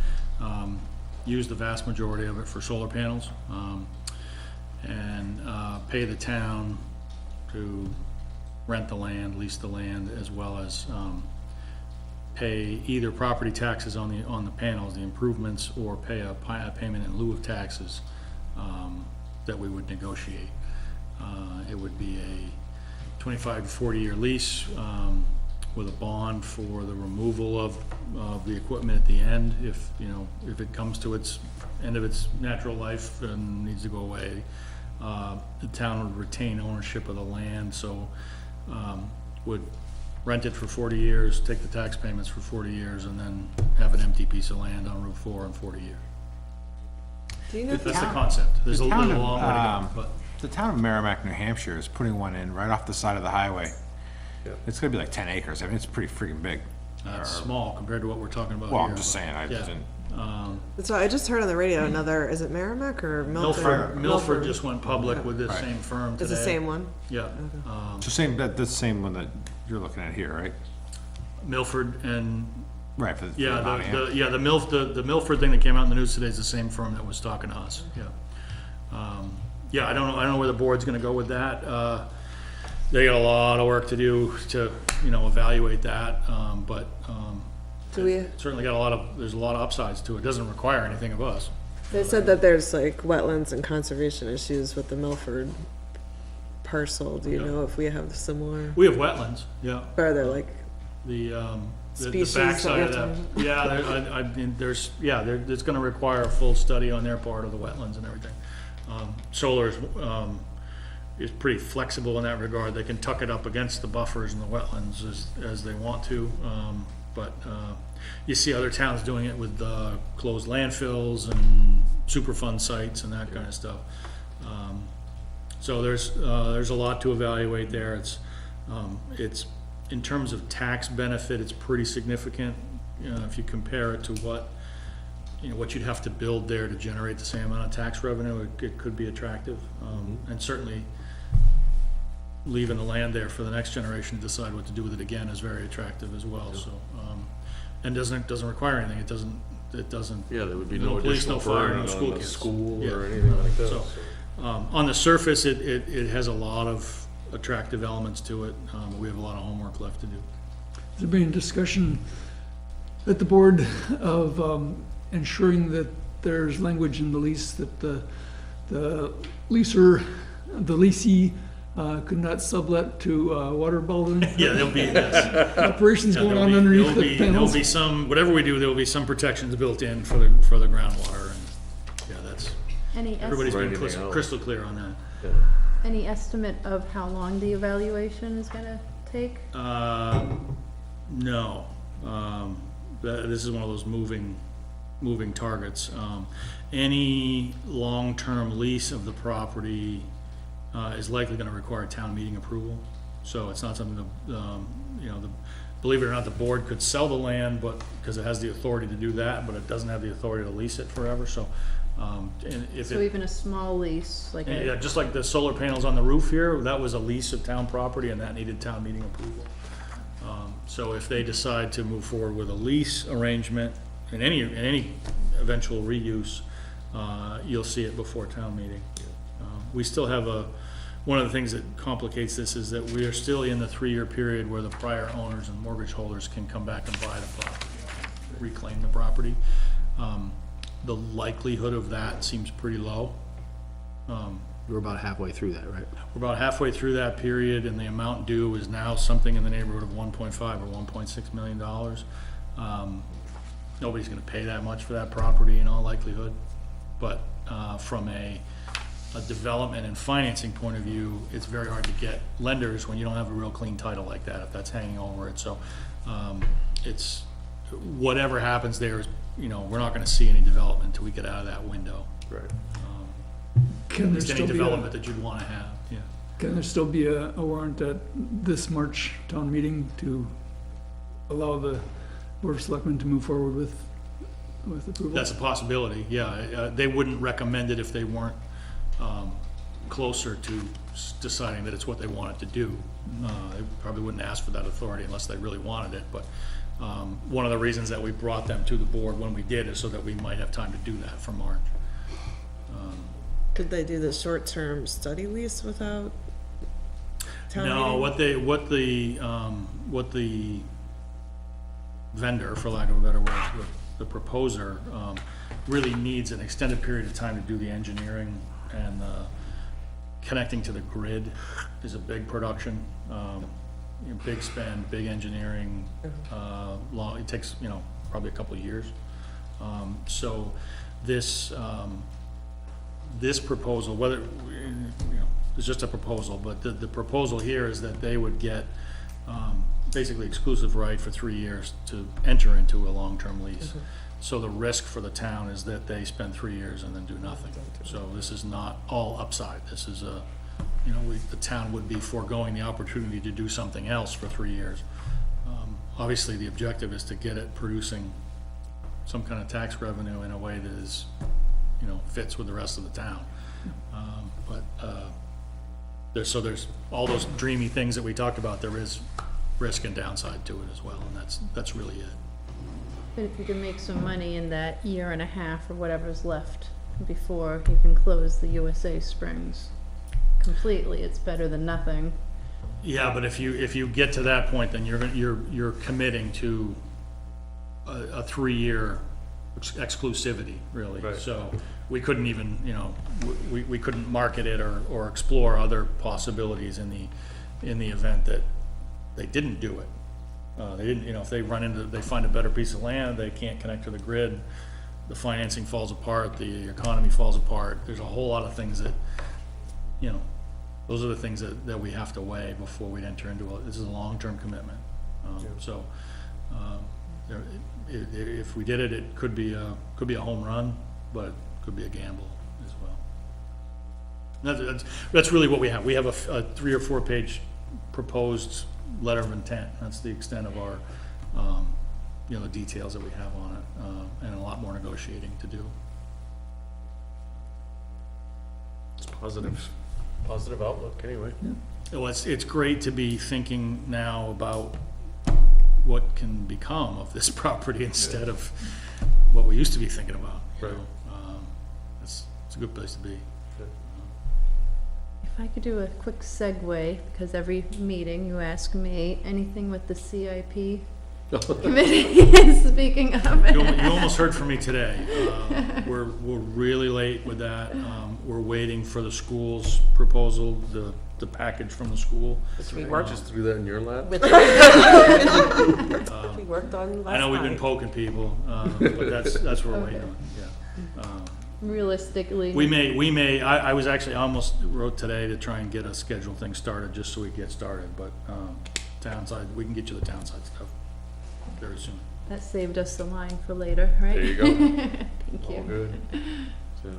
use the vast majority of it for solar panels, and pay the town to rent the land, lease the land, as well as pay either property taxes on the panels, the improvements, or pay a payment in lieu of taxes that we would negotiate. It would be a 25 to 40-year lease with a bond for the removal of the equipment at the end, if it comes to its end of its natural life and needs to go away. The town would retain ownership of the land, so would rent it for 40 years, take the tax payments for 40 years, and then have an empty piece of land on Route 4 in 40 years. Do you know? That's the concept. There's a The town long way to of, go, but. The town of Merrimack, New Hampshire is putting one in right off the side of the highway. Yeah. It's gonna be like 10 acres. I mean, it's pretty freaking big. That's small compared to what we're talking about Well, here, I'm just but, saying, I yeah. didn't, So I just heard on the radio another, is it Merrimack or Milford? Milford just went public with this Right. same firm today. It's the same one? Yeah. it's the same, that's the same one that you're looking at here, right? Milford and, Right, for the. yeah, Nottingham. the Milford thing that came out in the news today is the same firm that was talking to us, yeah. Yeah, I don't know where the board's gonna go with that. They got a lot of work to do to, evaluate that, but, Do we, certainly there's a lot of upsides to it. It doesn't require anything of us. they said that there's like wetlands and conservation issues with the Milford parcel. Do you know if we have similar, We have wetlands, yeah. are there like, The Species backside of that that, we yeah, I mean, it's gonna require a full study on their part of the wetlands and everything. Solar is pretty flexible in that regard. They can tuck it up against the buffers and the wetlands as they want to. But you see other towns doing it with closed landfills and Superfund sites and that kind of stuff. So there's a lot to evaluate there. It's in terms of tax benefit, it's pretty significant. If you compare it to what you'd have to build there to generate the same amount of tax revenue, it could be attractive. And certainly leaving the land there for the next generation to decide what to do with it again is very attractive as well, so. And doesn't require anything. It doesn't. Yeah, there would be no no police, additional no fire, burden no on school the kids. school Yeah. or anything like that. So, on the surface, it has a lot of attractive elements to it. We have a lot of homework left to do. Has there been any discussion at the board of ensuring that there's language in the lease that the leasee could not sublet to Water Baldwin? Yeah, there'll be, yes. Operations Yeah, going on underneath the There'll panels? be some, whatever we do, there will be some protections built in for the groundwater, and, yeah, that's, everybody's For been anything else. crystal clear on that. Any estimate of how long the evaluation is gonna take? No, this is one of those moving targets. Any long-term lease of the property, is likely gonna require town meeting approval. So it's not something believe it or not, the board could sell the land, but, because it has the authority to do that, but it doesn't have the authority to lease it forever, so. And if So even a small lease, like yeah, a, just like the solar panels on the roof here, that was a lease of town property and that needed town meeting approval. So if they decide to move forward with a lease arrangement in any eventual reuse, you'll see it before town meeting. We still have one of the things that complicates this is that we are still in the 3-year period where the prior owners and mortgage holders can come back and buy the property, reclaim the property. The likelihood of that seems pretty low. We're about halfway through that, right? We're about halfway through that period, and the amount due is now something in the neighborhood of 1.5 or $1.6 million. Nobody's gonna pay that much for that property in all likelihood, but from a development and financing point of view, it's very hard to get lenders when you don't have a real clean title like that, if that's hanging over it. So it's, whatever happens there is, we're not gonna see any development until we get out of that window. Right. Can At there least any still be development a, that you'd wanna have, yeah. can there still be a warrant at this March town meeting to allow the Board of Selectmen to move forward with approval? That's a possibility, yeah. They wouldn't recommend it if they weren't closer to deciding that it's what they wanted to do. They probably wouldn't ask for that authority unless they really wanted it, but one of the reasons that we brought them to the board when we did is so that we might have time to do that for March. could they do the short-term study lease without? town No, meeting? what the vendor, for lack of a better word, the proposer, really needs an extended period of time to do the engineering, and connecting to the grid is a big production. Big spend, big engineering, it takes, probably a couple of years. So this proposal, whether, it's just a proposal, but the proposal here is that they would get basically exclusive right for 3 years to enter into a long-term lease. So the risk for the town is that they spend 3 years and then do nothing. So this is not all upside. This is the town would be foregoing the opportunity to do something else for 3 years. Obviously, the objective is to get it producing some kind of tax revenue in a way that is, fits with the rest of the town. There's all those dreamy things that we talked about. There is risk and downside to it as well, and that's really it. But if you can make some money in that year and a half or whatever's left before you can close the USA Springs completely, it's better than nothing. Yeah, but if you get to that point, then you're committing to a 3-year exclusivity, really. Right. So we couldn't even, we couldn't market it or explore other possibilities in the event that they didn't do it. They didn't, if they they find a better piece of land, they can't connect to the grid, the financing falls apart, the economy falls apart. There's a whole lot of things that, those are the things that we have to weigh before we enter into this is a long-term commitment. So if we did it, it could be a home run, but it could be a gamble as well. That's really what we have. We have a 3 or 4 page proposed letter of intent. That's the extent of our, the details that we have on it, and a lot more negotiating to do. It's positive outlook, anyway. Well, it's great to be thinking now about what can become of this property instead of what we used to be thinking about. Right. It's a good place to be. If I could do a quick segue, because every meeting you ask me anything with the CIP committee, speaking of it. You almost heard from me today. We're really late with that. We're waiting for the school's proposal, the package from the school. We Just threw that in your lap? We worked on last I know we've been night. poking people, but that's what we're waiting on, yeah. Realistically. We may, I was actually, almost wrote today to try and get a schedule thing started, just so we get started, but, townside, we can get you the townside stuff very soon. That saved us the line for later, right? There you go. Thank All you. good. So,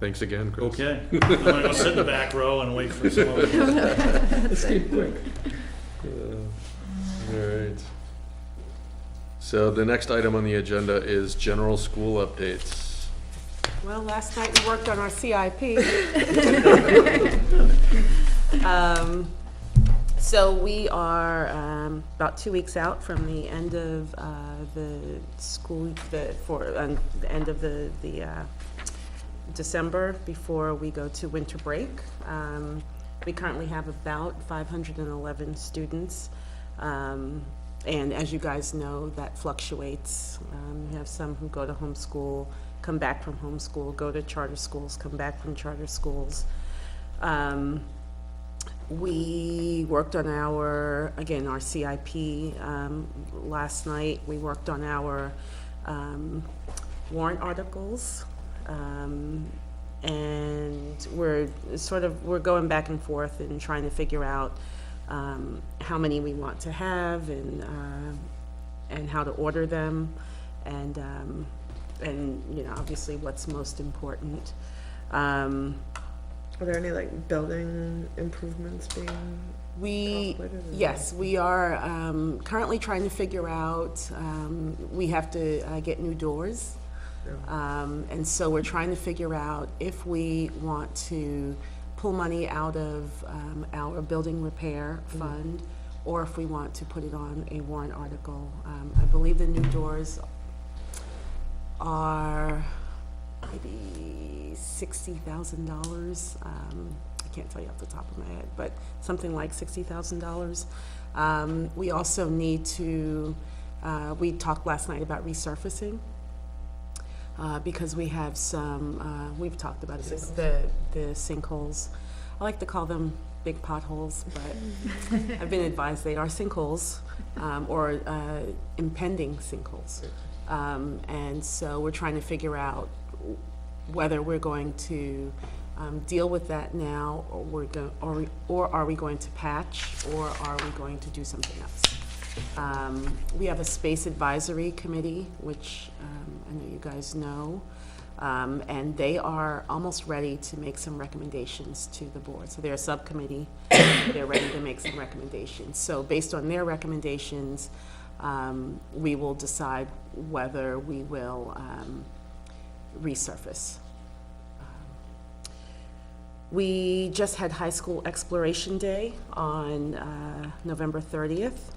thanks again, Chris. Okay, I'm gonna go sit in the back row and wait for some of you. Escape quick. All right. So the next item on the agenda is general school updates. Well, last night we worked on our CIP. So we are about 2 weeks out from the end of the school, the end of the December, before we go to winter break. We currently have about 511 students. And as you guys know, that fluctuates. You have some who go to homeschool, come back from homeschool, go to charter schools, come back from charter schools. We worked on our CIP last night. We worked on our warrant articles. And we're going back and forth and trying to figure out how many we want to have and how to order them, and obviously what's most important. Are there any building improvements being contemplated? Yes, we are currently trying to figure out, we have to get new doors. And so we're trying to figure out if we want to pull money out of our building repair fund, or if we want to put it on a warrant article. I believe the new doors are maybe $60,000. I can't tell you off the top of my head, but something like $60,000. We also need to, we talked last night about resurfacing, because we have some, we've talked about it, the sinkholes. I like to call them big potholes, but I've been advised they are sinkholes, or impending sinkholes. And so we're trying to figure out whether we're going to deal with that now, or are we going to patch, or are we going to do something else? We have a space advisory committee, which I know you guys know, and they are almost ready to make some recommendations to the board. So they're a subcommittee, they're ready to make some recommendations. So based on their recommendations, we will decide whether we will resurface. We just had High School Exploration Day on November 30th,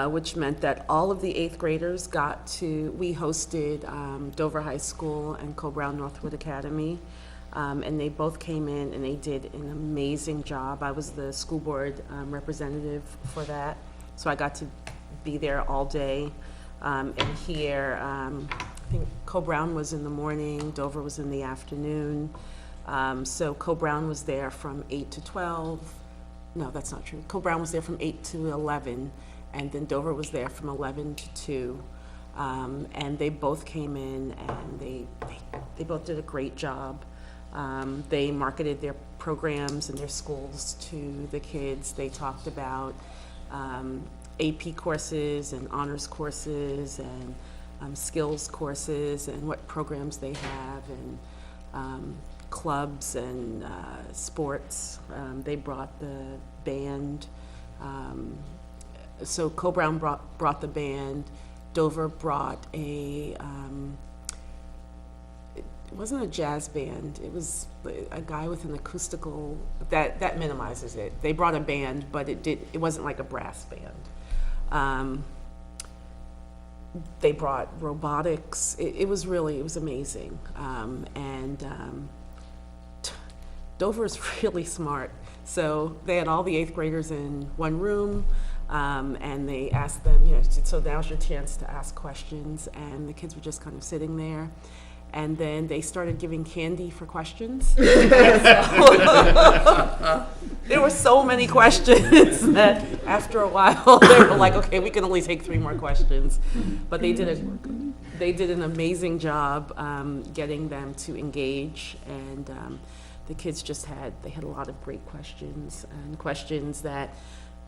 which meant that all of the 8th graders got to, we hosted Dover High School and Co-Brown Northwood Academy, and they both came in and they did an amazing job. I was the school board representative for that, so I got to be there all day and hear, I think Co-Brown was in the morning, Dover was in the afternoon. So Co-Brown was there from 8 to 12. No, that's not true. Co-Brown was there from 8 to 11, and then Dover was there from 11 to 2. And they both came in and they both did a great job. They marketed their programs and their schools to the kids. They talked about AP courses and honors courses and skills courses and what programs they have, and clubs and sports. They brought the band. So Co-Brown brought the band. Dover brought it wasn't a jazz band. It was a guy with an acoustical, that minimizes it. They brought a band, but it wasn't like a brass band. They brought robotics. It was amazing. Dover is really smart. So they had all the 8th graders in one room, and they asked them, so now's your chance to ask questions, and the kids were just kind of sitting there. And then they started giving candy for questions. There were so many questions that after a while they were like, okay, we can only take 3 more questions. But they did an amazing job getting them to engage, and the kids they had a lot of great questions, and questions that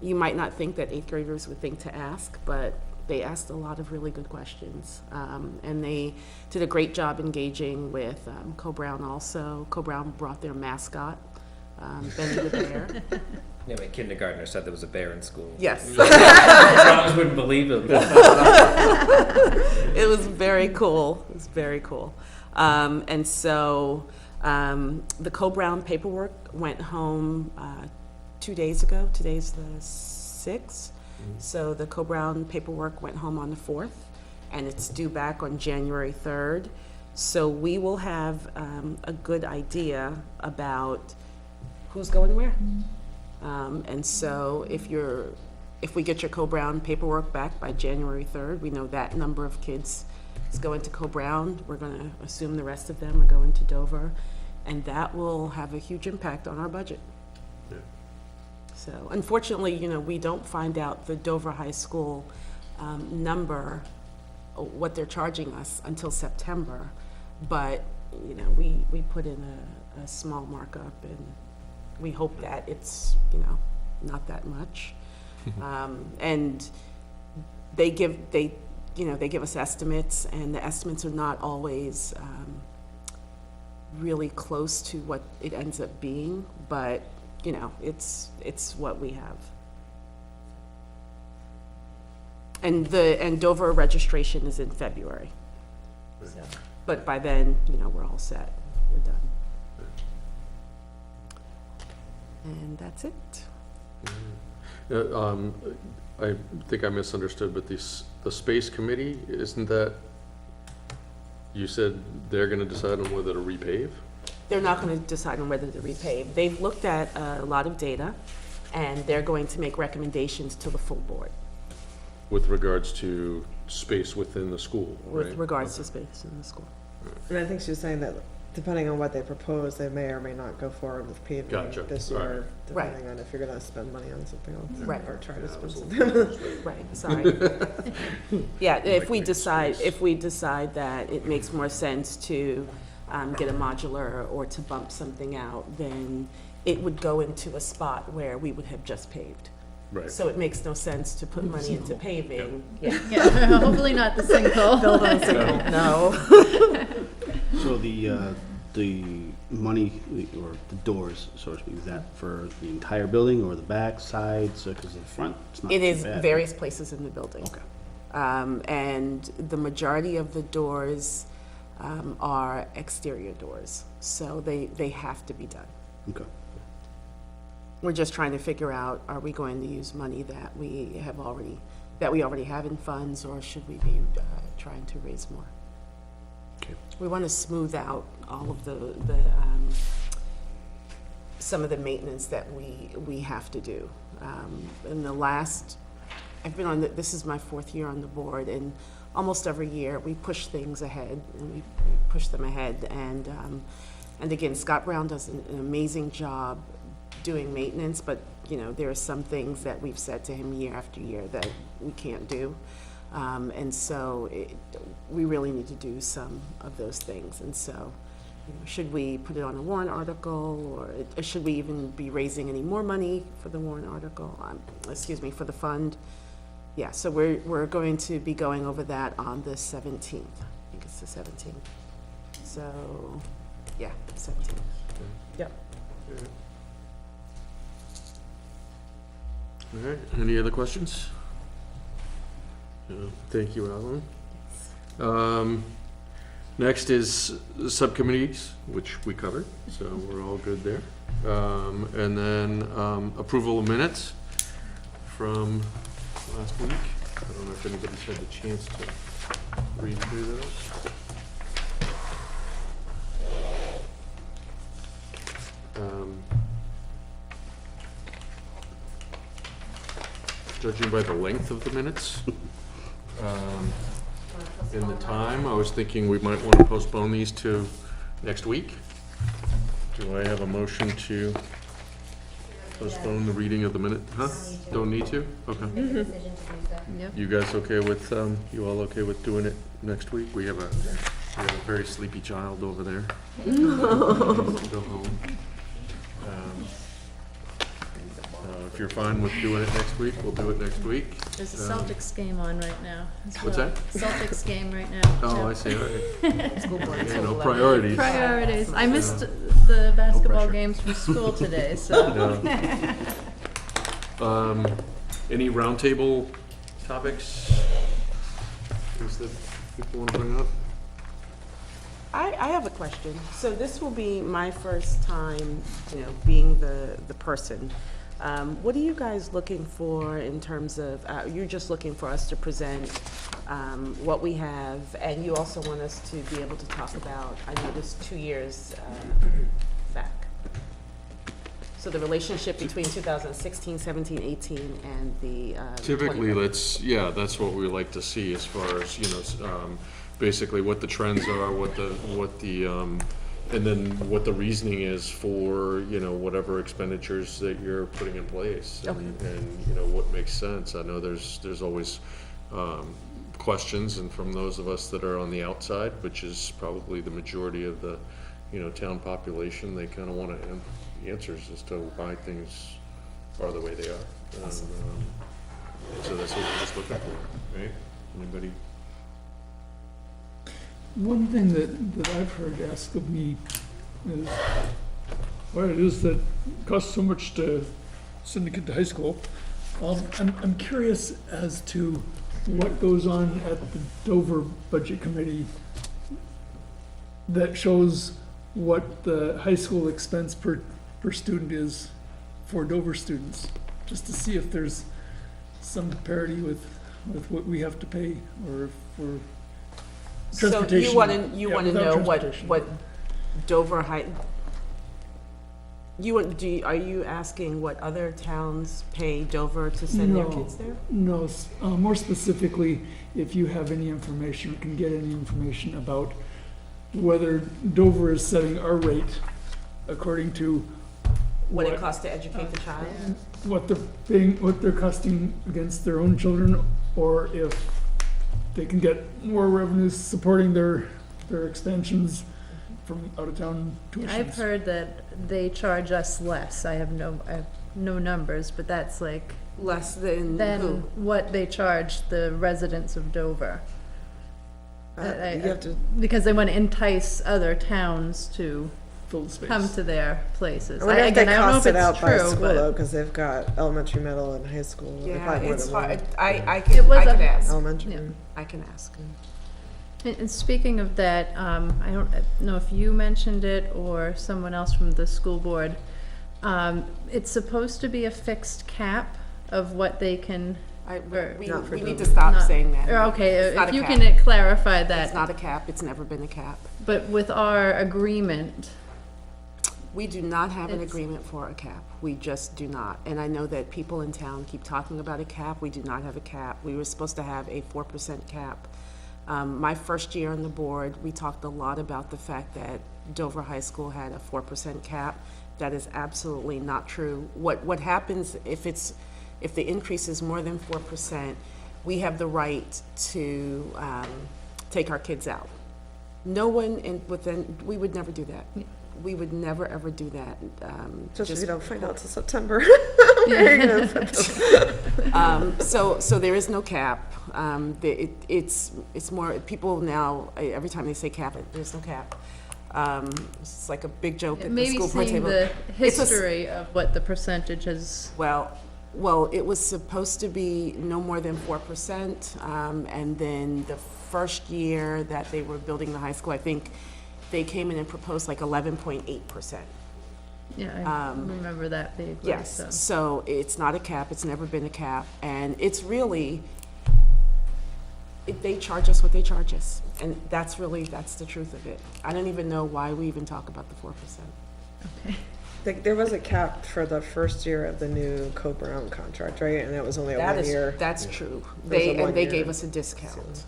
you might not think that 8th graders would think to ask, but they asked a lot of really good questions. And they did a great job engaging with Co-Brown also. Co-Brown brought their mascot, Benny the Bear. Yeah, my kindergartner said there was a bear in school. Yes. I wouldn't believe him. It was very cool. It was very cool. And so the Co-Brown paperwork went home 2 days ago. Today's the 6th. So the Co-Brown paperwork went home on the 4th, and it's due back on January 3rd. So we will have a good idea about who's going where. And so if we get your Co-Brown paperwork back by January 3rd, we know that number of kids is going to Co-Brown. We're going to assume the rest of them are going to Dover, and that will have a huge impact on our budget. So unfortunately, we don't find out the Dover High School number, what they're charging us, until September. But, we put in a small markup, and we hope that it's, not that much. And they give us estimates, and the estimates are not always really close to what it ends up being, but it's what we have. And Dover registration is in February. So, but by then, we're all set. We're done. And that's it. I think I misunderstood, but the space committee, isn't that, you said they're gonna decide on whether to repave? they're not gonna decide on whether to repave. They've looked at a lot of data, and they're going to make recommendations to the full board With regards to space within the school, right? with regards to space in the school. And I think she was saying that depending on what they propose, they may or may not go forward with paving Gotcha. this All year, Right. depending on if you're gonna spend money on something else. Right. Or try to Yeah, spend it was a something. little- Right, sorry. Yeah, if we decide that it makes more sense to get a modular or to bump something out, then it would go into a spot where we would have just paved. Right. So it makes no sense to put money into paving. Yeah. Yeah, hopefully not the sinkhole. No. So the money, or the doors, so to speak, is that for the entire building or the back, sides, because the front, it's not too It bad. is various places in the building. Okay. And the majority of the doors are exterior doors, so they have to be done. Okay. We're just trying to figure out, are we going to use money that we already have in funds, or should we be trying to raise more? Okay. We want to smooth out all of some of the maintenance that we have to do. I've been this is my 4th year on the board, and almost every year we push things ahead, and we push them ahead. And again, Scott Brown does an amazing job doing maintenance, but there are some things that we've said to him year after year that we can't do. And so we really need to do some of those things. And so should we put it on a warrant article, or should we even be raising any more money for the warrant article, for the fund? Yeah, so we're going to be going over that on the 17th. I think it's the 17th. So, yeah, 17th. Yep. All right, any other questions? Thank you, Alan. Next is subcommittees, which we covered, so we're all good there. And then approval of minutes from last week. I don't know if anybody's had the chance to read through those. Judging by the length of the minutes, in the time, I was thinking we might want to postpone these to next week. Do I have a motion to postpone the reading of the minute? Huh? Don't need to? Okay. Make a decision to do so. Yep. You guys okay with, you all okay with doing it next week? We have a very sleepy child over there. Go home. If you're fine with doing it next week, we'll do it next week. There's a Celtics game on right now. as What's well. that? Celtics game right now. Oh, I see, all right. Yeah, no priorities. Priorities. I missed the basketball pressure. games from school today, so. Yeah. Any roundtable topics? Things that people want to bring up? I have a question. So this will be my first time, being the person. What are you guys looking for in terms of, you're just looking for us to present what we have, and you also want us to be able to talk about, I noticed 2 years back. So the relationship between 2016, 17, 18, and the Typically, 20. that's what we like to see as far as, basically what the trends are, what the and then what the reasoning is for, whatever expenditures that you're putting in place. And what makes sense. I know there's always questions, and from those of us that are on the outside, which is probably the majority of the, town population, they kind of want answers as to why things are the way they are. So that's what we're just looking for, right? Anybody? One thing that I've heard asked of me is why it is that it costs so much to send a kid to high school. I'm curious as to what goes on at the Dover Budget Committee that shows what the high school expense per student is for Dover students, just to see if there's some parity with what we have to pay, or if we're So transportation. you want to Yeah, know without transportation. what Dover High, Are you asking what other towns pay Dover to send their No. kids there? No, more specifically, if you have any information, or can get any information about whether Dover is setting our rate according to What it costs to educate the child? what they're paying, what they're costing against their own children, or if they can get more revenues supporting their expansions from out-of-town tuitions. I've heard that they charge us less. I have no numbers, but that's like, Less than than who? what they charge the residents of Dover. You have to, Because they want to entice other towns to Fill the space. come to their places. I wonder if they Again, I don't know cost if it out it's by true, school but though, because they've got elementary, middle, and high school. They're Yeah, probably more it's than one. hard. I It can was a- ask. Elementary. Yeah. I can ask. And speaking of that, I don't know if you mentioned it or someone else from the school board. It's supposed to be a fixed cap of what they can, We Not for need to Dover. stop Not- saying that. or, okay, It's not if a you cap. can clarify It's that. not a cap. It's never been a cap. But with our agreement, We do not have an It's- agreement for a cap. We just do not. And I know that people in town keep talking about a cap. We do not have a cap. We were supposed to have a 4% cap. My first year on the board, we talked a lot about the fact that Dover High School had a 4% cap. That is absolutely not true. What happens if the increase is more than 4%, we have the right to take our kids out. No one we would never do that. We would never, ever do that. Just if just- you don't find out till September. Where you're gonna put them. So there is no cap. It's more, people now, every time they say cap, there's no cap. It's like a big joke at the maybe school board seeing table. the It's a s- history of what the percentage is. Well, it was supposed to be no more than 4%, and then the first year that they were building the high school, I think they came in and proposed like 11.8%. Yeah, I remember that vaguely, Yes, so. so it's not a cap, it's never been a cap, and it's really, they charge us what they charge us, and that's the truth of it. I don't even know why we even talk about the 4%. There was a cap for the first year of the new Co-Brown contract, right? And it was only a 1 year. That's true. There's a And they 1 year. gave us a discount.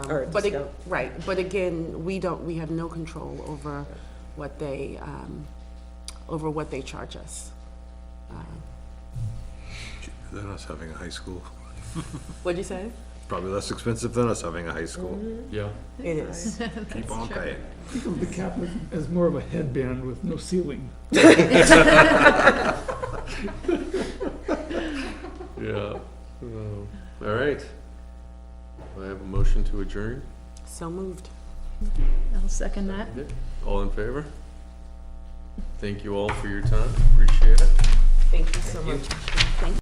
Or a But discount. right, but again, we have no control over what they charge us. Than us having a high school. What'd you say? Probably less expensive than us having a high school. Yeah. It is. Keep on paying. Think of the cap as more of a headband with no ceiling. Yeah. All right. I have a motion to adjourn. So moved. I'll second that. All in favor? Thank you all for your time. Appreciate it. Thank you so much. Thank